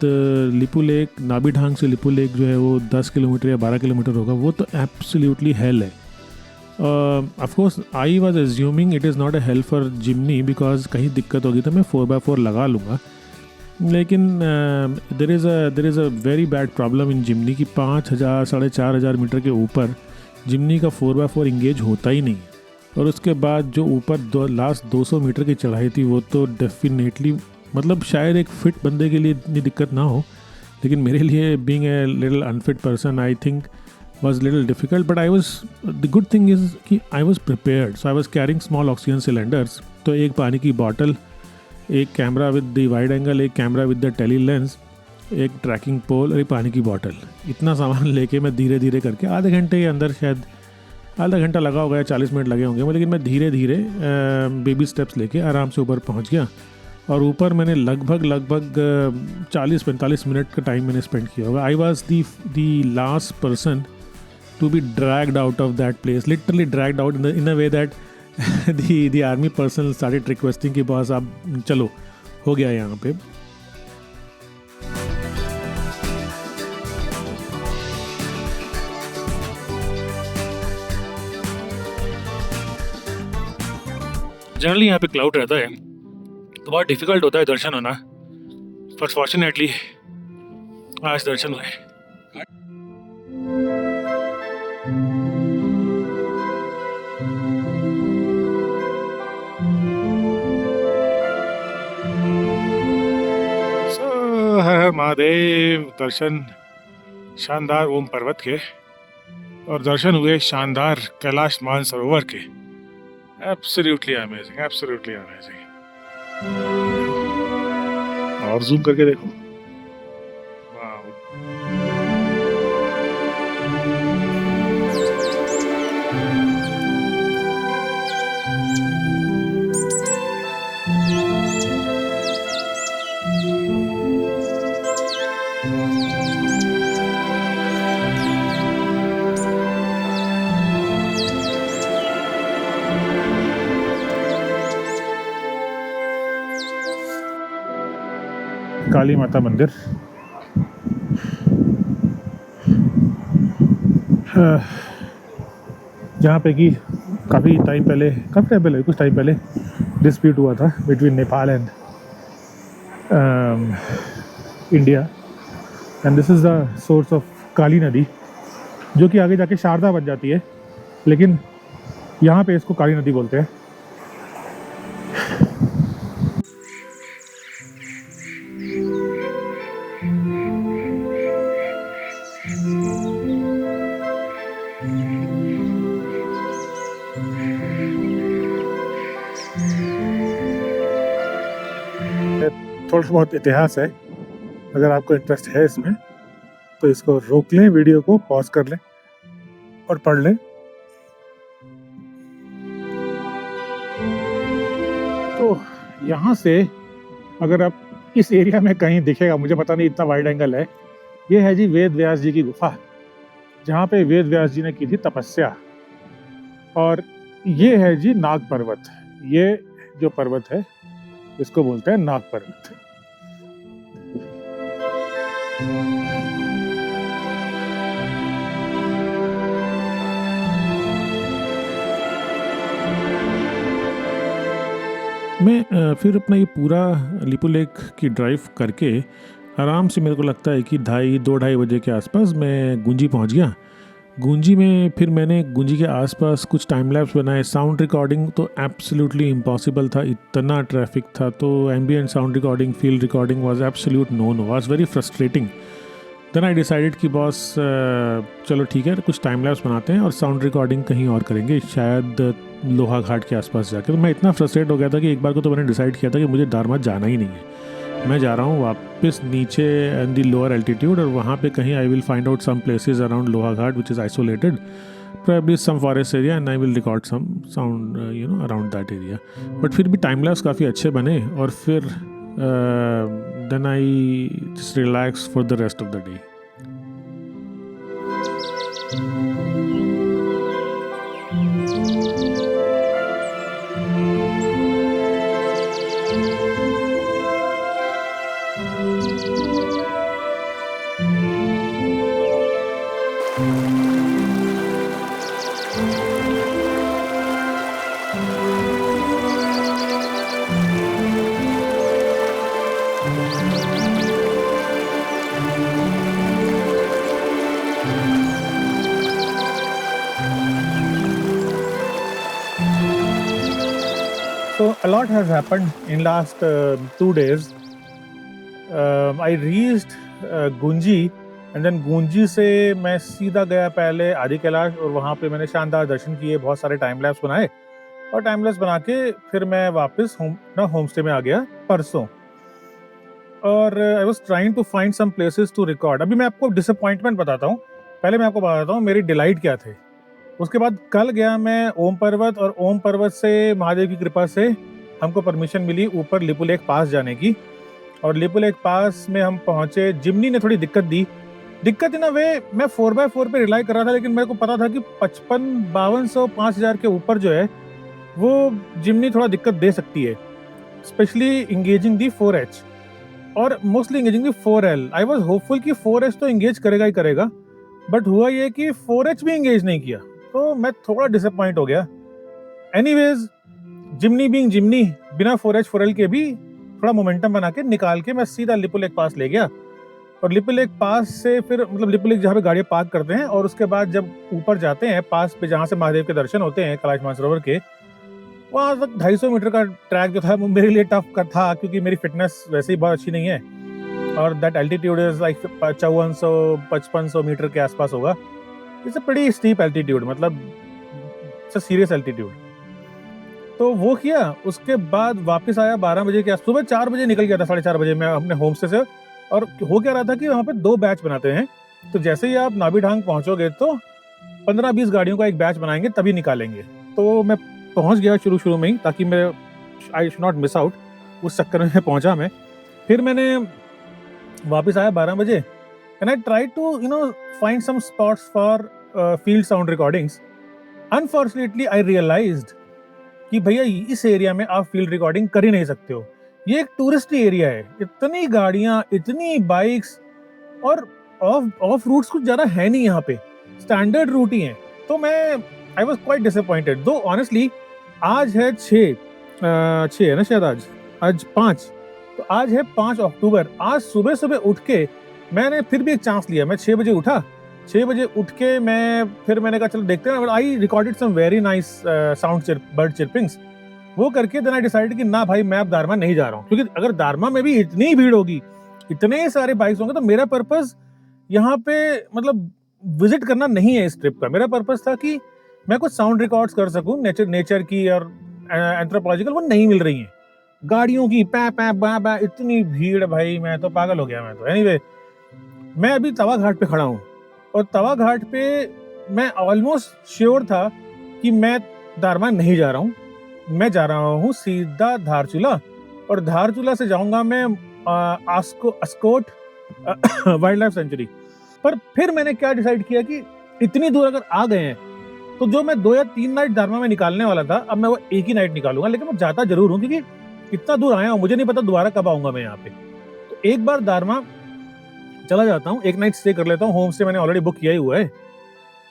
लिपू लेक, नाभी ढांग से लिपू लेक जो है वो 10 किलोमीटर या 12 किलोमीटर होगा, वो तो एब्सोल्युटली हेल है। Of course I was assuming it is not a hell for Jimny, because कहीं दिक्कत होगी तो मैं 4x4 लगा लूँगा, लेकिन there is a very bad problem in Jimny की 5,000-4,500 मीटर के ऊपर जिमनी का 4x4 इंगेज होता ही नहीं। और उसके बाद जो ऊपर लास्ट 200 मीटर की चढ़ाई थी, वो तो डेफिनेटली, मतलब शायद एक फिट बंदे के लिए इतनी दिक्कत ना हो, लेकिन मेरे लिए being a little unfit person I think was little difficult. But the good thing is कि I was prepared, so I was carrying small oxygen cylinders. तो एक पानी की बॉटल, एक camera with the wide angle, एक camera with the tele lens, एक trekking pole और एक पानी की बॉटल, इतना सामान लेके मैं धीरे धीरे करके आधे घंटे के अंदर, शायद आधा घंटा लगा होगा या 40 मिनट लगे होंगे, लेकिन मैं धीरे धीरे बेबी स्टेप्स लेके आराम से ऊपर पहुंच गया। और ऊपर मैंने लगभग 40-45 मिनट का टाइम मैंने स्पेंड किया होगा। I was the last person to be dragged out of that place, literally dragged out in a way that the army person started requesting कि बॉस आप चलो, हो गया यहाँ पे। जनरली यहाँ पे क्लाउड रहता है तो बहुत डिफिकल्ट होता है दर्शन होना, पर फॉर्चुनेटली आज दर्शन हुए। हर हर महादेव। दर्शन शानदार ओम पर्वत के। और दर्शन हुए शानदार कैलाश मानसरोवर के। Absolutely amazing, absolutely amazing. और जूम करके देखो, वाह। काली माता मंदिर, जहाँ पे कि काफ़ी टाइम पहले कुछ टाइम पहले डिस्प्यूट हुआ था between Nepal and India, and this is the source of Kali नदी, जो कि आगे जाके शारदा बन जाती है, लेकिन यहाँ पे इसको काली नदी बोलते हैं। थोड़ा बहुत इतिहास है, अगर आपको इंटरेस्ट है इसमें तो इसको रोक लें, वीडियो को पॉज कर लें और पढ़ लें। तो यहाँ से अगर आप इस एरिया में कहीं दिखेगा, मुझे पता नहीं, इतना वाइड एंगल है, ये है जी वेद व्यास जी की गुफा, जहाँ पे वेद व्यास जी ने की थी तपस्या। और ये है जी नाग पर्वत, ये जो पर्वत है इसको बोलते हैं नाग पर्वत। मैं फिर अपना ये पूरा लिपु लेक की ड्राइव करके आराम से, मेरे को लगता है कि 2-2:30 बजे के आसपास मैं गुंजी पहुंच गया। गुंजी में फिर मैंने गुंजी के आसपास कुछ टाइम लैप्स बनाए। साउंड रिकॉर्डिंग तो एब्सोल्युटली इम्पॉसिबल था, इतना ट्रैफिक था, तो ambient sound recording, field recording was absolute no was very frustrating. Then I decided कि बॉस चलो ठीक है, कुछ टाइम लैप्स बनाते हैं और साउंड रिकॉर्डिंग कहीं और करेंगे, शायद लोहा घाट के आसपास जाकर। तो मैं इतना फ्रस्ट्रेट हो गया था कि एक बार को तो मैंने डिसाइड किया था कि मुझे दारमाथ जाना ही नहीं है, मैं जा रहा हूँ वापस नीचे इन दी लोअर एल्टीट्यूड, और वहाँ पे कहीं I will find out some places around Lohaghat which is isolated, probably some forest area, and I will record some sound around that area. But फिर भी टाइम लैप्स काफ़ी अच्छे बने, और फिर then I just relax for the rest of the day. So a lot has happened in last 2 days. I reached Gunji, and then Gunji से मैं सीधा गया पहले आदि कैलाश, और वहाँ पे मैंने शानदार दर्शन किए, बहुत सारे टाइम लैप्स बनाए, और टाइम लैप्स बना के फिर मैं वापस होम स्टे में आ गया परसों। और I was trying to find some places to record. अभी मैं आपको डिसअपॉइंटमेंट बताता हूँ, पहले मैं आपको बताता हूँ मेरी डिलाइट क्या थे। उसके बाद कल गया मैं ओम पर्वत, और ओम पर्वत से महादेव की कृपा से हमको परमिशन मिली ऊपर लिपु लेक पास जाने की, और लिपु लेक पास में हम पहुंचे। जिमनी ने थोड़ी दिक्कत इन अ वे, मैं 4x4 पे रिलाई कर रहा था, लेकिन मेरे को पता था कि 5500-5200 5000 के ऊपर जो है वो जिमनी थोड़ा दिक्कत दे सकती है, स्पेशली इंगेजिंग दी 4H और mostly engaging the 4L। I was hopeful कि 4H तो इंगेज करेगा ही करेगा, बट हुआ ये कि 4H भी इंगेज नहीं किया, तो मैं थोड़ा डिसअपॉइंट हो गया। एनीवेज, जिमनी बीइंग जिमनी, बिना 4H 4L के भी थोड़ा मोमेंटम बना के निकाल के मैं सीधा लिपु लेक पास ले गया, और लिपु लेक पास से फिर मतलब लिपु लेक जहाँ पे गाड़ियाँ पार्क करते हैं, और उसके बाद जब ऊपर जाते हैं पास पे जहाँ से महादेव के दर्शन होते हैं कैलाश मानसरोवर के, वहाँ तक 250 मीटर का ट्रैक जो था वो मेरे लिए टफ का था, क्योंकि मेरी फिटनेस वैसे ही बहुत अच्छी नहीं है, और that altitude is like 5400-5500 metre के आसपास होगा। It's a pretty steep altitude, मतलब इट्स अ सीरियस एल्टीट्यूड। तो वो किया, उसके बाद वापस आया 12 बजे के, सुबह 4 बजे निकल गया था, 4:30 बजे मैं अपने होम स्टे से। और हो क्या रहा था कि वहाँ पे 2 बैच बनाते हैं, तो जैसे ही आप नाभी ढांग पहुंचोगे तो 15-20 गाड़ियों का एक बैच बनाएंगे, तभी निकालेंगे। तो मैं पहुंच गया शुरू में ही, ताकि मैं I should not miss out, उस चक्कर में पहुंचा मैं। फिर मैंने वापस आया 12 बजे and I try to find some spots for field sound recordings. Unfortunately I realised कि भैया इस एरिया में आप फील्ड रिकॉर्डिंग कर ही नहीं सकते हो, ये एक टूरिस्ट एरिया है, इतनी गाड़ियां, इतनी बाइक्स, और ऑफ रूट्स कुछ ज्यादा है नहीं यहाँ पे, स्टैंडर्ड रूट ही है। तो मैं आई वॉज क्वाइट डिसअपॉइंटेड। दो ऑनेस्टली आज है 6 है ना शायद, आज 5, तो आज है 5 अक्टूबर। आज सुबह सुबह उठ के मैंने फिर भी एक चांस लिया, मैं 6 बजे उठा। 6 बजे उठ के मैंने कहा चलो देखते हैं। I recorded some very nice sound bird chirpings. वो करके देन आई डिसाइडेड कि ना भाई मैं अब दारमा नहीं जा रहा हूँ, क्योंकि अगर दारमा में भी इतनी भीड़ होगी, इतने सारे बाइक्स होंगे, तो मेरा पर्पस यहाँ पे मतलब विजिट करना नहीं है इस ट्रिप का। मेरा पर्पस था कि मैं कुछ साउंड रिकॉर्ड्स कर सकूं, नेचर की और एंथ्रोपोलॉजिकल, वो नहीं मिल रही हैं। गाड़ियों की पै पै बा बा इतनी भीड़, भाई मैं तो पागल हो गया मैं तो। एनीवे, मैं अभी तवा घाट पे खड़ा हूँ, और तवा घाट पे मैं ऑलमोस्ट श्योर था कि मैं दारमा नहीं जा रहा हूँ, मैं जा रहा हूँ सीधा धारचूला, और धारचूला से जाऊंगा मैं अस्कोट वाइल्ड लाइफ सेंचुरी। पर फिर मैंने क्या डिसाइड किया कि इतनी दूर अगर आ गए हैं, तो जो मैं 2 या 3 नाइट दारमा में निकालने वाला था, अब मैं वो एक ही नाइट निकालूंगा। लेकिन मैं जाता जरूर हूँ, क्योंकि इतना दूर आया हूँ, मुझे नहीं पता दोबारा कब आऊंगा मैं यहाँ पे। तो एक बार दारमा चला जाता हूँ, एक नाइट स्टे कर लेता हूँ। होम स्टे मैंने ऑलरेडी बुक किया ही हुआ है।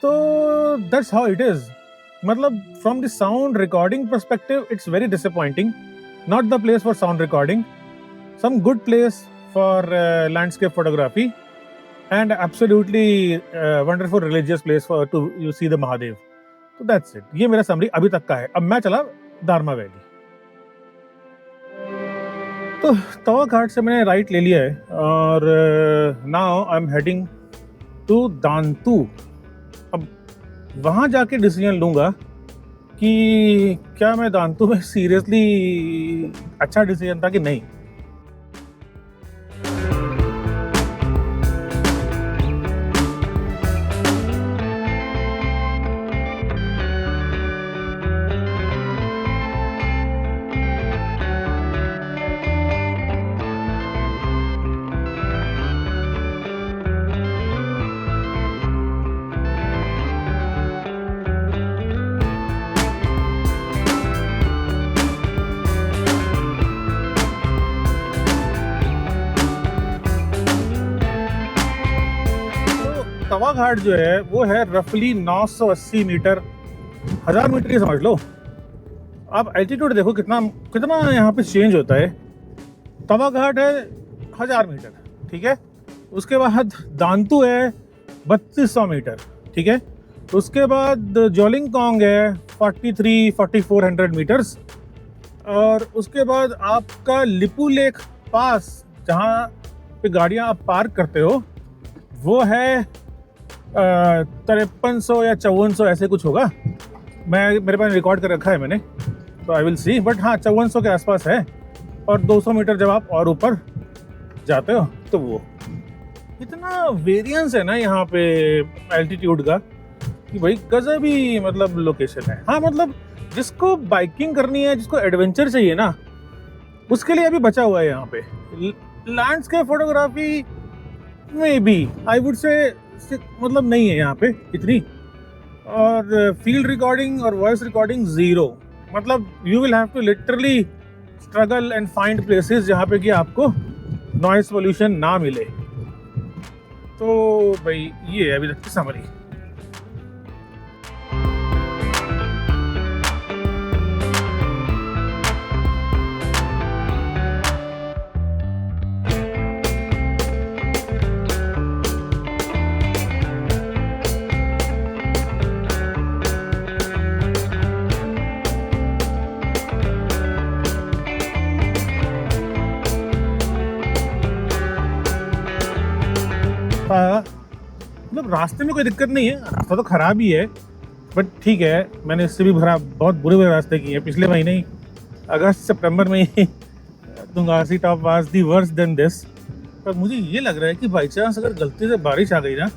तो दैट्स हाउ इट इज। मतलब from the sound recording perspective it's very disappointing, not the place for sound recording, some good place for landscape photography, and absolutely wonderful religious place for to you see the Mahadev. So that's it. ये मेरा summary अभी तक का है। अब मैं चला Darma valley. तो तवा घाट से मैंने राइट ले लिया है, और now I am heading to Dantu. अब वहाँ जाके डिसीजन लूँगा कि क्या मैं दांतू में सीरियसली अच्छा डिसीजन था कि नहीं। तवा घाट जो है वो है रफली 980 मीटर, 1000 मीटर ही समझ लो। अब एल्टीट्यूड देखो कितना कितना यहाँ पे चेंज होता है। तवा घाट है 1000 मीटर, ठीक है। उसके बाद दांतू है 3200 मीटर, ठीक है। उसके बाद जोलिंगकांग है 4400 मीटर्स, और उसके बाद आपका लिपू लेक पास, जहाँ पे गाड़ियाँ आप पार्क करते हो, वो है 5300 या 5400 ऐसे कुछ होगा। मेरे पास रिकॉर्ड कर रखा है मैंने, तो आई विल सी, बट हाँ 5400 के आसपास है। और 200 मीटर जब आप और ऊपर जाते हो तो वो इतना वेरिएंस है ना यहाँ पे एल्टीट्यूड का कि भाई गजब ही मतलब लोकेशन है। हाँ मतलब जिसको बाइकिंग करनी है, जिसको एडवेंचर चाहिए ना, उसके लिए अभी बचा हुआ है यहाँ पे। लैंडस्केप फोटोग्राफी में भी आई वुड से मतलब नहीं है यहाँ पे इतनी, और फील्ड रिकॉर्डिंग और वॉइस रिकॉर्डिंग जीरो। मतलब you will have to literally struggle and find places जहाँ पे कि आपको नॉइस पोल्यूशन ना मिले। तो भाई ये है अभी तक की समरी। मतलब रास्ते में कोई दिक्कत नहीं है, रास्ता तो ख़राब ही है, बट ठीक है, मैंने इससे भी बहुत बुरे रास्ते किए हैं। पिछले महीने ही अगस्त सितंबर में ही Dungasi top was the worse than this. पर मुझे ये लग रहा है कि बाई चांस अगर गलती से बारिश आ गई ना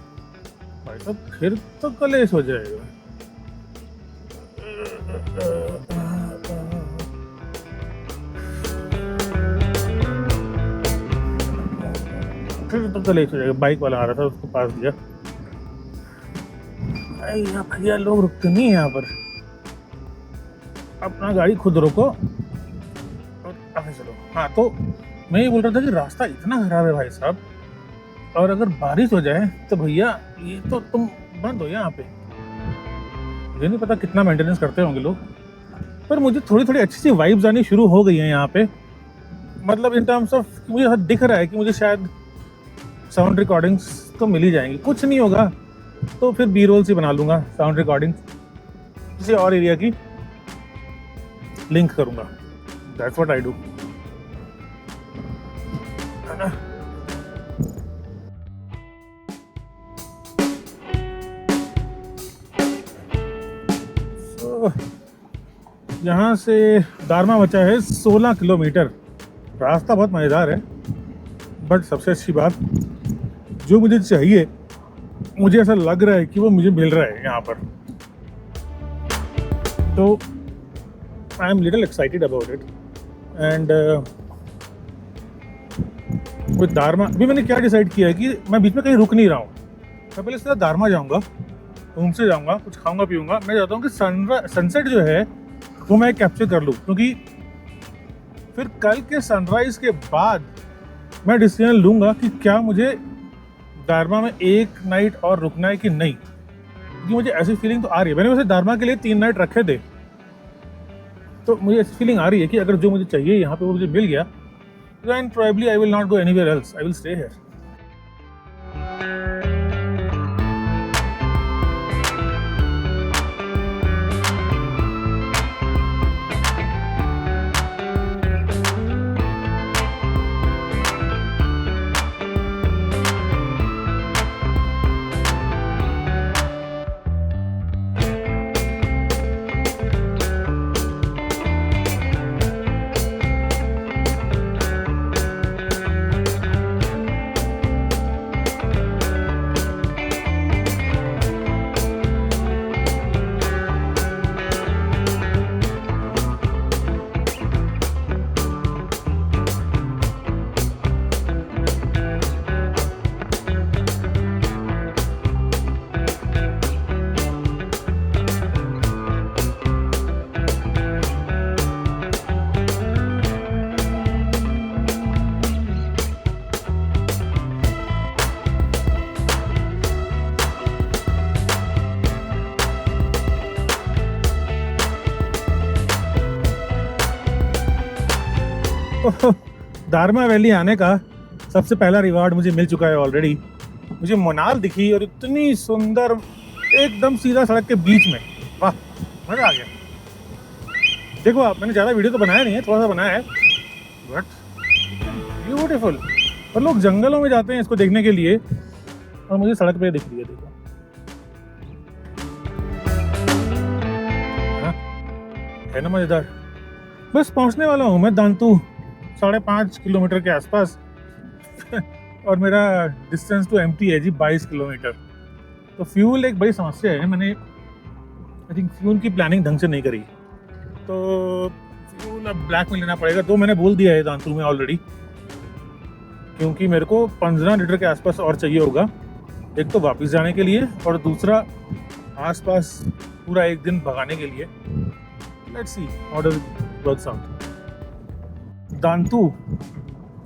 भाई साहब, फिर तो कलेश हो जाएगा। फिर तो कलेश हो जाएगा। बाइक वाला आ रहा था, उसको पास दिया। भैया लोग रुकते नहीं है यहाँ पर, अपना गाड़ी खुद रोको और आगे चलो। हाँ, तो मैं ये बोल रहा था कि रास्ता इतना खराब है भाई साहब, और अगर बारिश हो जाए तो भैया ये तो तुम बंद हो यहाँ पे। मुझे नहीं पता कितना मेंटेनेंस करते होंगे लोग, पर मुझे थोड़ी थोड़ी अच्छी सी वाइब्स आनी शुरू हो गई हैं यहाँ पे। मतलब इन टर्म्स ऑफ मुझे ऐसा दिख रहा है कि मुझे शायद साउंड रिकॉर्डिंग्स तो मिल ही जाएंगी। कुछ नहीं होगा तो फिर बी रोल से बना लूँगा साउंड रिकॉर्डिंग, किसी और एरिया की लिंक करूँगा। That's what I do. यहाँ से दारमा बचा है 16 किलोमीटर। रास्ता बहुत मज़ेदार है, बट सबसे अच्छी बात जो मुझे चाहिए, मुझे ऐसा लग रहा है कि वो मुझे मिल रहा है यहाँ पर। तो I am little excited about it. And with Darma अभी मैंने क्या डिसाइड किया है कि मैं बीच में कहीं रुक नहीं रहा हूँ। मैं पहले सीधा दारमा जाऊँगा, रूम से जाऊँगा, कुछ खाऊंगा पीऊँगा। मैं चाहता हूँ कि सनसेट जो है वो मैं कैप्चर कर लूँ, क्योंकि फिर कल के सनराइज़ के बाद मैं डिसीजन लूँगा कि क्या मुझे दारमा में एक नाइट और रुकना है कि नहीं। क्योंकि मुझे ऐसी फीलिंग तो आ रही है, मैंने वैसे दारमा के लिए 3 नाइट रखे थे, तो मुझे ऐसी फीलिंग आ रही है कि अगर जो मुझे चाहिए यहाँ पे वो मुझे मिल गया, then probably I will not go anywhere else. I will stay here. Darma valley आने का सबसे पहला रिवार्ड मुझे मिल चुका है ऑलरेडी। मुझे मोनाल दिखी और इतनी सुंदर, एकदम सीधा सड़क के बीच में। वाह, मज़ा आ गया। देखो आप, मैंने ज़्यादा वीडियो तो बनाया नहीं है, थोड़ा सा बनाया है, बट ब्यूटीफुल। और लोग जंगलों में जाते हैं इसको देखने के लिए, और मुझे सड़क पे दिख रही है। देखो हाँ, है ना मज़ेदार। बस पहुंचने वाला हूँ मैं दांतू, 5.5 किलोमीटर के आसपास और मेरा डिस्टेंस टू एम्प्टी है जी 22 किलोमीटर। तो फ्यूल एक बड़ी समस्या है। मैंने आई थिंक फ्यूल की प्लानिंग ढंग से नहीं करी, तो फ्यूल अब ब्लैक में लेना पड़ेगा। तो मैंने बोल दिया है दांतू में ऑलरेडी, क्योंकि मेरे को 15 लीटर के आसपास और चाहिए होगा, एक तो वापस जाने के लिए और दूसरा आसपास पूरा एक दिन भगाने के लिए। Let's see how does it works out. Dantu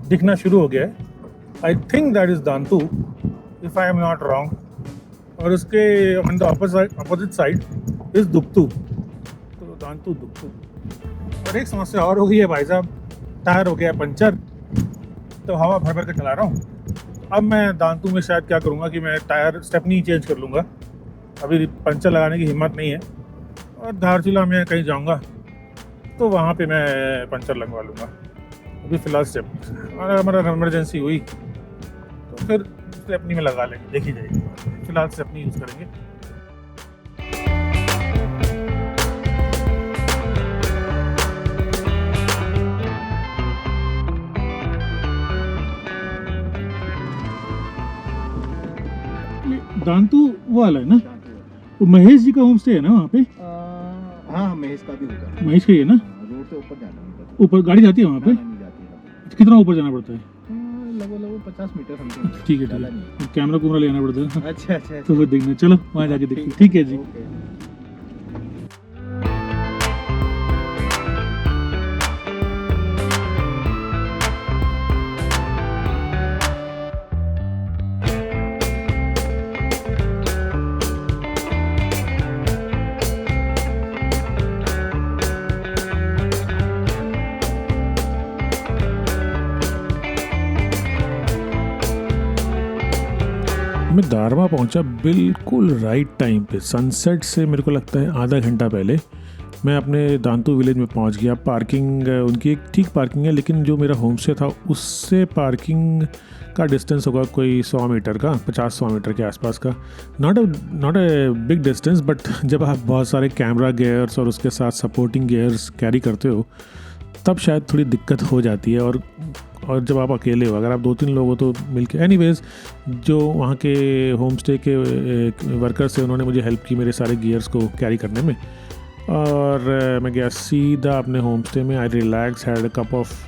दिखना शुरू हो गया है। I think that is Dantu, if I am not wrong. और उसके on the opposite side is Duptu. तो दांतू दुप्तू। और एक समस्या और हो गई है भाई साहब, टायर हो गया पंचर, तो हवा भर भर के चला रहा हूँ। अब मैं दांतू में शायद क्या करूँगा कि मैं टायर स्टेपनी चेंज कर लूँगा। अभी पंचर लगाने की हिम्मत नहीं है, और धारचूला में कहीं जाऊँगा तो वहाँ पे मैं पंचर लगवा लूँगा। अभी फ़िलहाल स्टेप, अगर हमारा इमरजेंसी हुई तो फिर स्टेपनी में लगा लेंगे, देखी जाएगी। फिलहाल से अपनी यूज़ करेंगे। दांतू वो वाला है ना, वो महेश जी का होम स्टे है ना वहाँ पे? हाँ, महेश का भी होगा। महेश का ही है ना? रोड से ऊपर जाना है, ऊपर गाड़ी जाती है वहाँ पे? नहीं जाती है। कितना ऊपर जाना पड़ता है? लगभग 50 मीटर समथिंग। ठीक है, ठीक है। कैमरा कुमरा लेना पड़ता है। अच्छा अच्छा। तो फिर देखना, चलो वहाँ जाके देखते हैं। ठीक है जी। मैं दारमा पहुंचा बिल्कुल राइट टाइम पे, सनसेट से मेरे को लगता है आधा घंटा पहले मैं अपने दांतू विलेज में पहुंच गया। पार्किंग उनकी एक ठीक पार्किंग है, लेकिन जो मेरा होम स्टे था उससे पार्किंग का डिस्टेंस होगा कोई 100 मीटर का, 50-100 मीटर के आसपास का। Not a big distance, but जब आप बहुत सारे कैमरा गियर्स और उसके साथ सपोर्टिंग गियर्स कैरी करते हो तब शायद थोड़ी दिक्कत हो जाती है। और जब आप अकेले हो, अगर आप 2-3 लोग हो तो मिलके। एनीवेज, जो वहाँ के होम स्टे के वर्कर्स थे उन्होंने मुझे हेल्प की मेरे सारे गियर्स को कैरी करने में, और मैं गया सीधा अपने होम स्टे में। आई relax, had a cup of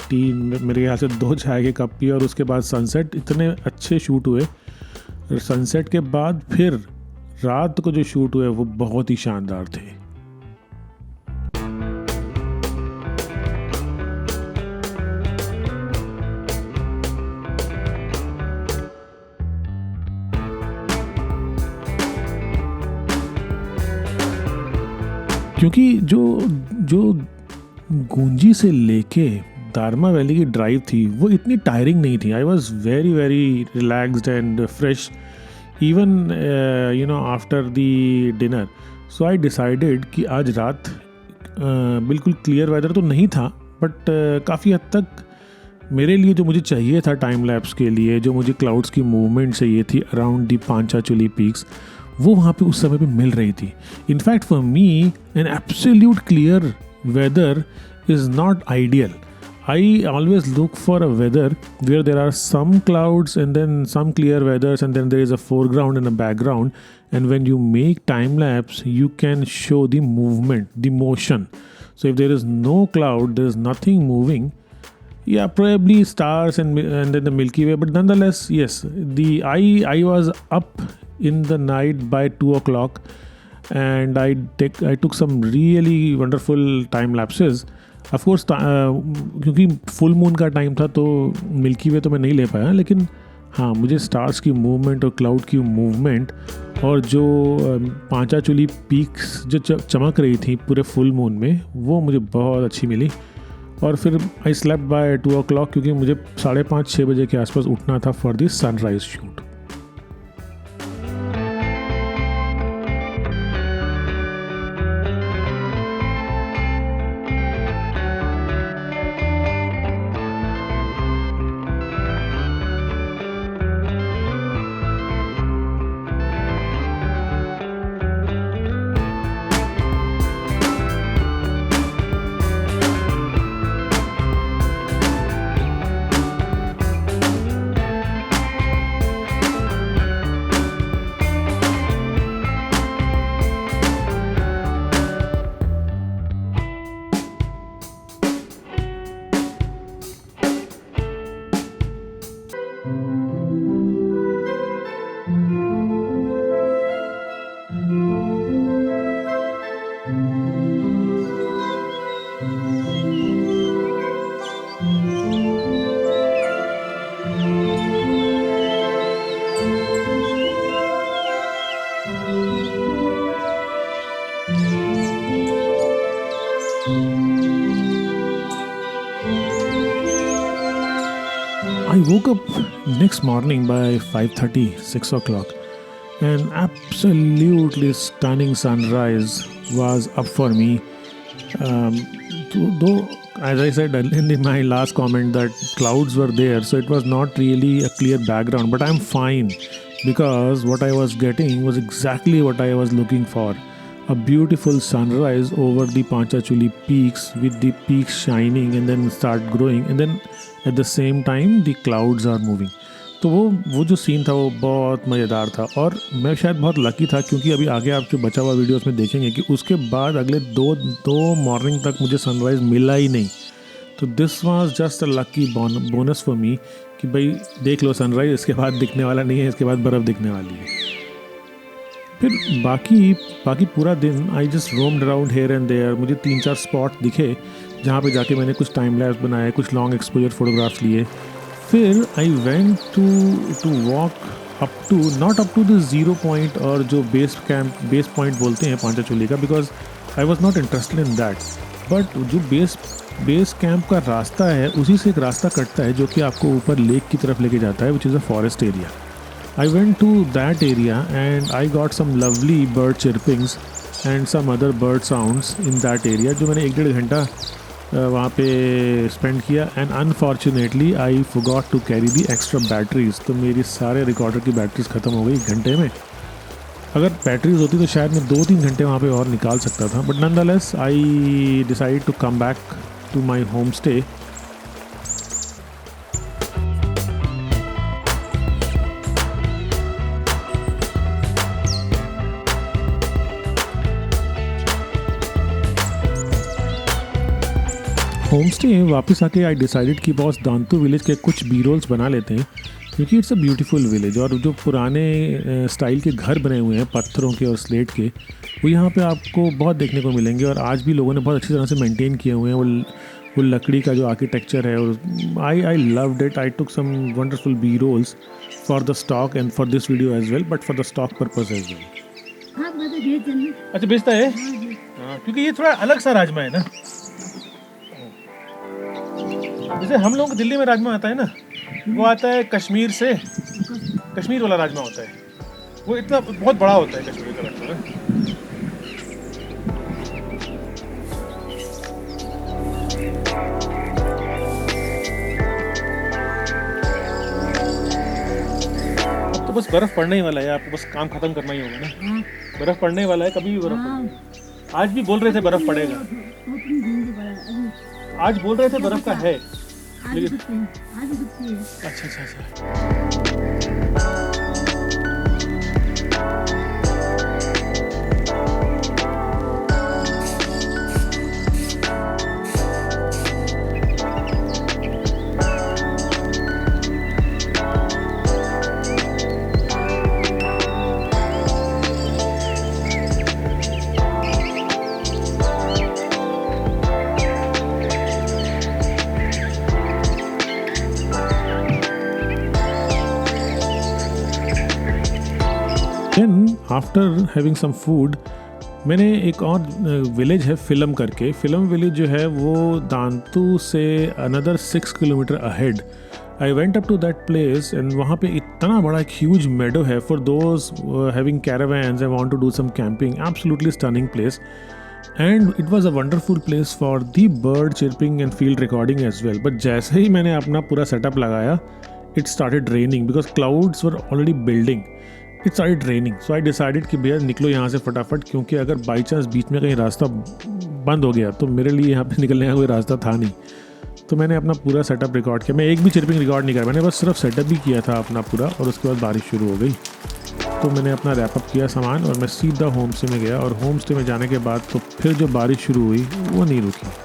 T, मेरे ख्याल से 2 चाय के कप पिए, और उसके बाद सनसेट इतने अच्छे शूट हुए। सनसेट के बाद फिर रात को जो शूट हुए वो बहुत ही शानदार थे। क्योंकि जो गुंजी से लेके दारमा वैली की ड्राइव थी वो इतनी टायरिंग नहीं थी। I was very very relaxed and fresh even after the dinner. So I decided कि आज रात बिल्कुल क्लियर वेदर तो नहीं था, बट काफ़ी हद तक मेरे लिए जो मुझे चाहिए था टाइम लैप्स के लिए, जो मुझे क्लाउड्स की मूवमेंट चाहिए थी अराउंड दी पांचाचुली पीक्स, वो वहाँ पे उस समय पे मिल रही थी। In fact for me an absolute clear weather is not ideal. I always look for a weather where there are some clouds and then some clear weathers and then there is a foreground and a background, and when you make time lapse you can show the movement, the motion. So if there is no cloud, there is nothing moving, yeah, probably stars and then the Milky Way, but nonetheless, yes, I was up in the night by 2 o'clock and I took some really wonderful time lapses. Of course क्योंकि full moon का time था तो milky वे तो मैं नहीं ले पाया, लेकिन हाँ, मुझे स्टार्स की मूवमेंट और क्लाउड की मूवमेंट और जो पांचाचुली पीक्स जो चमक रही थी पूरे फुल मून में, वो मुझे बहुत अच्छी मिली. और फिर आई स्लेप्ट बाय 2 o'clock क्योंकि मुझे 5:30-6 बजे के आसपास उठना था for the sunrise shoot. I woke up next morning by 5:30, 6 o'clock. An absolutely stunning sunrise was up for me. Though, as I said in my last comment, that clouds were there, so it was not really a clear background. But I'm fine because what I was getting was exactly what I was looking for. A beautiful sunrise over the Panchachuli peaks with the peaks shining and then start growing and then at the same time the clouds are moving. तो वो जो scene था वो बहुत मज़ेदार था और मैं शायद बहुत लकी था क्योंकि अभी आगे आप जो बचा हुआ वीडियोस में देखेंगे कि उसके बाद अगले दो मॉर्निंग तक मुझे सनराइज़ मिला ही नहीं. तो this was just a lucky bonus for me कि भाई देख लो सनराइज़, इसके बाद दिखने वाला नहीं है, इसके बाद बर्फ़ दिखने वाली है. फिर बाकी पूरा दिन I just roamed around here and there. मुझे 3-4 स्पॉट दिखे जहाँ पे जाके मैंने कुछ टाइम लैप्स बनाए, कुछ लॉन्ग एक्सपोजर फोटोग्राफ्स लिए. फिर I went to walk not up to the zero point और जो बेस पॉइंट बोलते हैं पांचाचोली का, because I was not interested in that. But जो बेस कैंप का रास्ता है उसी से एक रास्ता कटता है जो कि आपको ऊपर लेक की तरफ लेके जाता है, which is a forest area. I went to that area and I got some lovely bird chirpings and some other bird sounds in that area जो मैंने 1-1.5 घंटा वहाँ पे स्पेंड किया. And unfortunately I forgot to carry the extra batteries. तो मेरी सारे recorder की बैटरीज ख़त्म हो गई 1 घंटे में. अगर बैटरीज होती तो शायद मैं 2-3 घंटे वहाँ पे और निकाल सकता था. But nonetheless I decide to come back to my home stay. Home stay वापस आके आई डिसाइडेड कि बॉस दांतू विलेज के कुछ बी रोल्स बना लेते हैं क्योंकि इट्स अ ब्यूटीफुल विलेज. और जो पुराने स्टाइल के घर बने हुए हैं पत्थरों के और स्लेट के, वो यहाँ पे आपको बहुत देखने को मिलेंगे. और आज भी लोगों ने बहुत अच्छी तरह से मेंटेन किए हुए हैं वो लकड़ी का जो आर्किटेक्चर है. और I loved it. I took some wonderful B rolls for the stock and for this video as well, but for the stock purpose as well. अच्छा बेचता है क्योंकि ये थोड़ा अलग सा राजमा है ना. जैसे हम लोग दिल्ली में राजमा आता है ना, वो आता है कश्मीर से. कश्मीर वाला राजमा होता है, वो इतना बहुत बड़ा होता है कश्मीर का राजमा. अब तो बस बर्फ पड़ने ही वाला है, आपको बस काम खत्म करना ही होगा ना. बर्फ पड़ने वाला है, कभी भी बर्फ पड़ेगा. आज भी बोल रहे थे बर्फ पड़ेगा, आज बोल रहे थे बर्फ का है लेकिन अच्छा. Then after having some food मैंने एक और विलेज है फिल्म करके. फिल्म विलेज जो है वो दांतू से another 6 kilometre ahead. I went up to that place and वहाँ पे इतना बड़ा एक ह्यूज मेडो है for those having caravans and want to do some camping. Absolutely stunning place and it was a wonderful place for the bird chirping and field recording as well. But जैसे ही मैंने अपना पूरा setup लगाया, it started raining because clouds were already building. It started raining. So I decided कि भैया निकलो यहाँ से फटाफट, क्योंकि अगर बाई चांस बीच में कहीं रास्ता बंद हो गया तो मेरे लिए यहाँ पे निकलने का कोई रास्ता था नहीं. तो मैंने अपना पूरा सेटअप रिकॉर्ड किया. मैं एक भी चिर्पिंग रिकॉर्ड नहीं करा, मैंने बस सिर्फ सेटअप ही किया था अपना पूरा. और उसके बाद बारिश शुरू हो गई तो मैंने अपना रैपअप किया सामान और मैं सीधा होम स्टे में गया. और होम स्टे में जाने के बाद तो फिर जो बारिश शुरू हुई वो नहीं रुकी.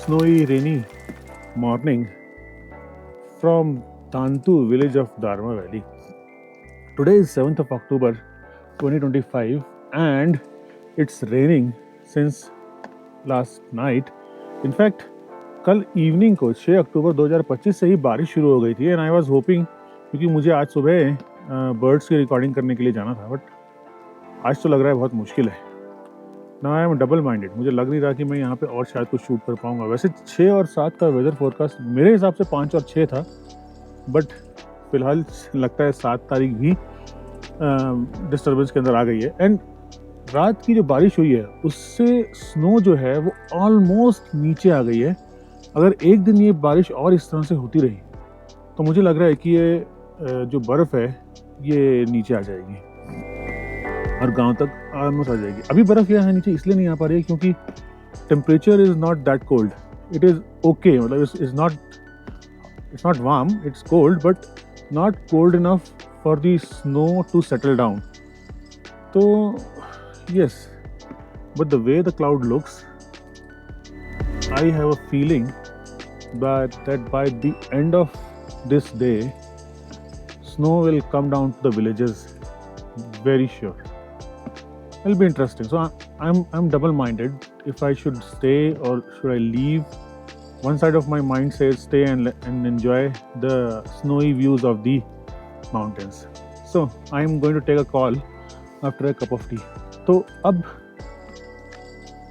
Snowy, rainy morning from Tantu village of Dharma Valley. Today is 7th of October 2025 and it's raining since last night. In fact, कल इवनिंग को 6 अक्टूबर 2025 से ही बारिश शुरू हो गई थी एंड आई वाज होपिंग, क्योंकि मुझे आज सुबह बर्ड्स की रिकॉर्डिंग करने के लिए जाना था, बट आज तो लग रहा है बहुत मुश्किल है ना। आई एम डबल माइंडेड, मुझे लग नहीं रहा कि मैं यहाँ पे और शायद कुछ शूट कर पाऊँगा। वैसे 6 और 7 का वेदर फोरकास्ट मेरे हिसाब से 5 और 6 था, बट फिलहाल लगता है 7 तारीख भी डिस्टर्बेंस के अंदर आ गई है। एंड रात की जो बारिश हुई है उससे स्नो जो है वो ऑलमोस्ट नीचे आ गई है। अगर एक दिन ये बारिश और इस तरह से होती रही तो मुझे लग रहा है कि ये जो बर्फ़ है ये नीचे आ जाएगी और गांव तक ऑलमोस्ट आ जाएगी। अभी बर्फ़ यहाँ नीचे इसलिए नहीं आ पा रही है क्योंकि temperature is not that cold, it is okay, मतलब it's not warm, it's cold but not cold enough for the snow to settle down. तो yes, but the way the cloud looks, I have a feeling that by the end of this day, snow will come down to the villages. Very sure. It'll be interesting. So I'm double-minded if I should stay or should I leave. One side of my mind says stay and enjoy the snowy views of the mountains. So I'm going to take a call after a cup of tea. तो अब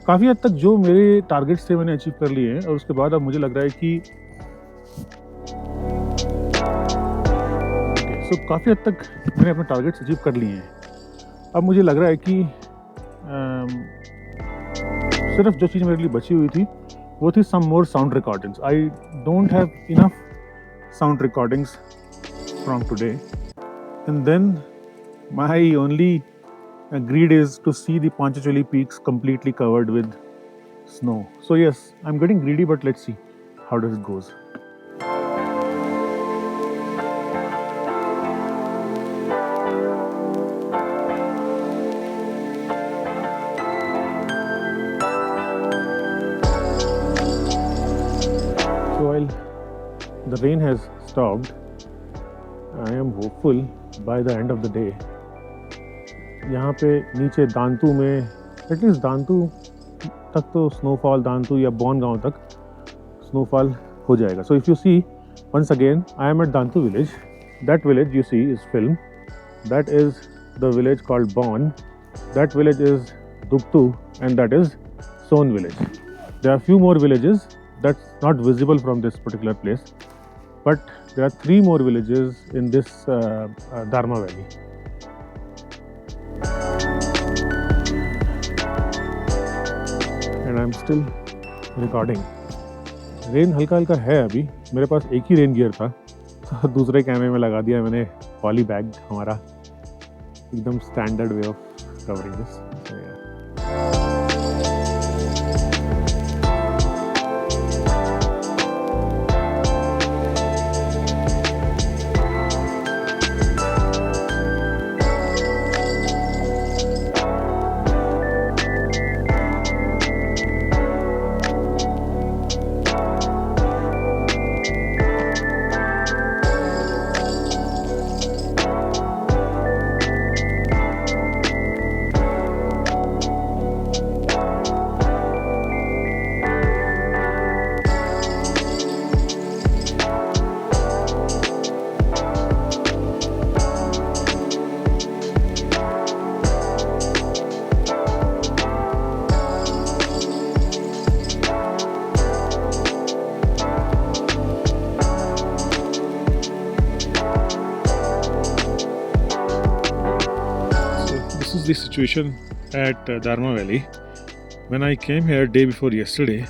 काफ़ी हद तक जो मेरे targets थे मैंने achieve कर लिए हैं और उसके बाद अब मुझे लग रहा है कि सो काफ़ी हद तक मैंने अपने टारगेट्स अचीव कर लिए हैं। अब मुझे लग रहा है कि सिर्फ जो चीज़ मेरे लिए बची हुई थी वो थी some more sound recordings. I don't have enough sound recordings from today and then my only greed is to see the Panchachali peaks completely covered with snow. So yes, I'm getting greedy, but let's see how does it goes. So while the rain has stopped, I am hopeful by the end of the day यहाँ पे नीचे दांतू में at least दांतू तक तो snowfall, दांतू या बॉन गांव तक snowfall हो जाएगा। So if you see once again I am at Dantu village, that village you see is Filam, that is the village called Baun, that village is Dugtu and that is Son village. There are few more villages that's not visible from this particular place, but there are 3 more villages in this Darma valley. And I'm still recording. Rain हल्का हल्का है अभी, मेरे पास एक ही rain gear था तो दूसरे कैमरे में लगा दिया मैंने पॉली बैग, हमारा एकदम standard way of covering this. The situation at Dharma Valley. When I came here day before yesterday,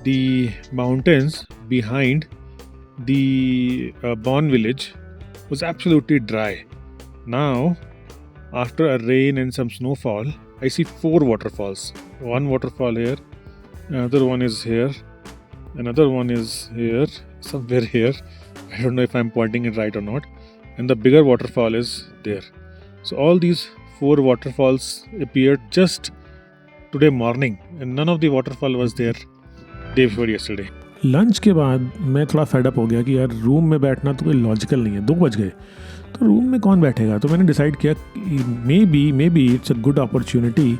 the mountains behind the Bon village was absolutely dry. Now, after a rain and some snowfall, I see 4 waterfalls. One waterfall here, another one is here, another one is here, somewhere here. I don't know if I'm pointing it right or not. And the bigger waterfall is there. So all these 4 waterfalls appeared just today morning and none of the waterfall was there day before yesterday. Lunch के बाद मैं थोड़ा fed up हो गया कि यार room में बैठना तो कोई लॉजिकल नहीं है, 2 बज गए तो रूम में कौन बैठेगा। तो मैंने डिसाइड किया maybe it's a good opportunity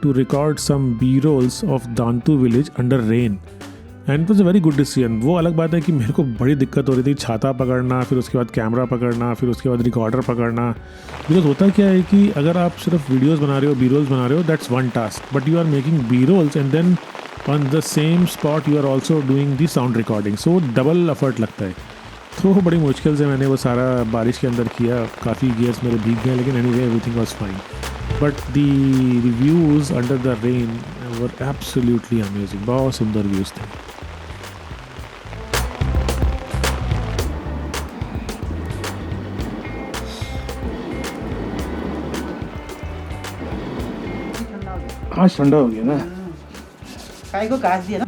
to record some B rolls of Dantu village under rain. And it was a very good decision. वो अलग बात है कि मेरे को बड़ी दिक्कत हो रही थी छाता पकड़ना, फिर उसके बाद कैमरा पकड़ना, फिर उसके बाद रिकॉर्डर पकड़ना। बिकॉज होता क्या है कि अगर आप सिर्फ वीडियोस बना रहे हो, बी रोल्स बना रहे हो, that's one task, but you are making B rolls and then on the same spot you are also doing the sound recording, so double effort लगता है। तो बड़ी मुश्किल से मैंने वो सारा बारिश के अंदर किया, काफ़ी गियर्स मेरे भीग गए, लेकिन anyway everything was fine. But the views under the rain were absolutely amazing, बहुत सुंदर व्यूज़ थे। आज ठंडा हो गया ना। काय को घास दिया ना।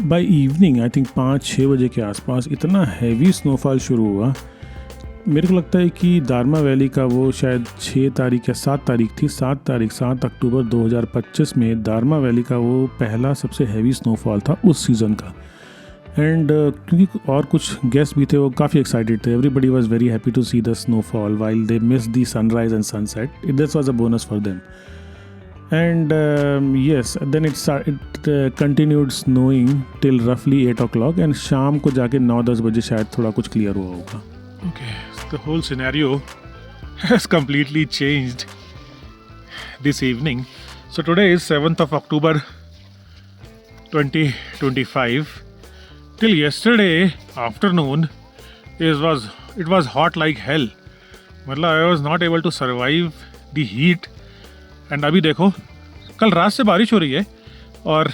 बाय इवनिंग आई थिंक 5-6 बजे के आसपास इतना हैवी स्नोफॉल शुरू हुआ। मेरे को लगता है कि दारमा वैली का वो शायद 6 तारीख या 7 तारीख थी, 7 अक्टूबर 2025 में दारमा वैली का वो पहला सबसे हैवी स्नोफॉल था उस सीज़न का। एंड क्योंकि और कुछ गेस्ट भी थे, वो काफ़ी एक्साइटेड थे। Everybody was very happy to see the snowfall while they miss the sunrise and sunset. This was a bonus for them. And yes, then it continued snowing till roughly 8 o'clock and शाम को जाके 9-10 बजे शायद थोड़ा कुछ clear हुआ होगा। Okay, the whole scenario has completely changed this evening. So today is 7th of October 2025. Till yesterday afternoon it was hot like hell. मतलब I was not able to survive the heat. And अभी देखो, कल रात से बारिश हो रही है और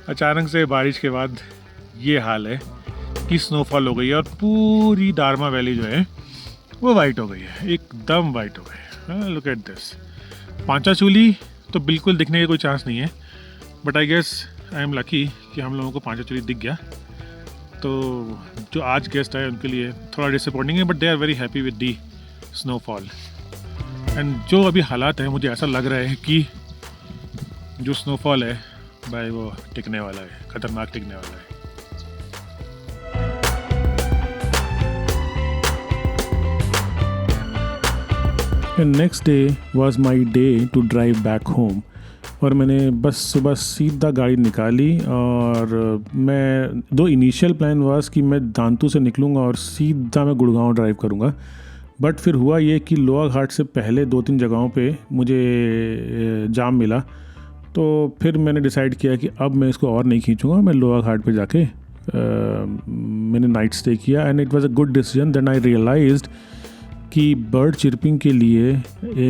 अचानक से बारिश के बाद ये हाल है कि स्नोफॉल हो गई है और पूरी दारमा वैली जो है वो वाइट हो गई है, एकदम वाइट हो गई है। Look at this. पांचाचूली तो बिल्कुल दिखने का कोई चांस नहीं है, but I guess I am lucky कि हम लोगों को पांचाचूली दिख गया। तो जो आज गेस्ट आए उनके लिए थोड़ा डिसअपॉइंटिंग है, but they are very happy with the snowfall. And जो अभी हालात है, मुझे ऐसा लग रहा है कि जो स्नोफॉल है भाई वो टिकने वाला है, खतरनाक टिकने वाला है। And next day was my day to drive back home. और मैंने बस सुबह सीधा गाड़ी निकाली और मैं दो इनिशियल प्लान वाज कि मैं दांतू से निकलूँगा और सीधा मैं गुड़गांव ड्राइव करूँगा। बट फिर हुआ ये कि लोहा घाट से पहले 2-3 जगहों पे मुझे जाम मिला, तो फिर मैंने डिसाइड किया कि अब मैं इसको और नहीं खींचूँगा। मैं लोहा घाट पे जाके मैंने नाइट स्टे किया and it was a good decision. Then I realised कि बर्ड चिर्पिंग के लिए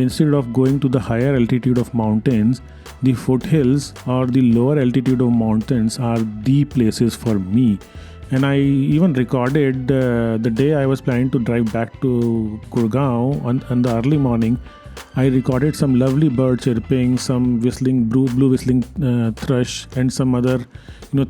instead of going to the higher altitude of mountains, the foothills और the lower altitude of mountains are the places for me. And I even recorded the day I was planning to drive back to Gurgaon on the early morning. I recorded some lovely bird chirping, some whistling, blue whistling thrush, and some other,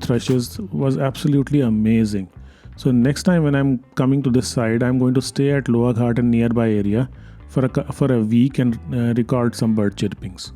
thrushes. Was absolutely amazing. So next time when I'm coming to this side, I'm going to stay at Lower Ghat and nearby area for a week and record some bird chirpings.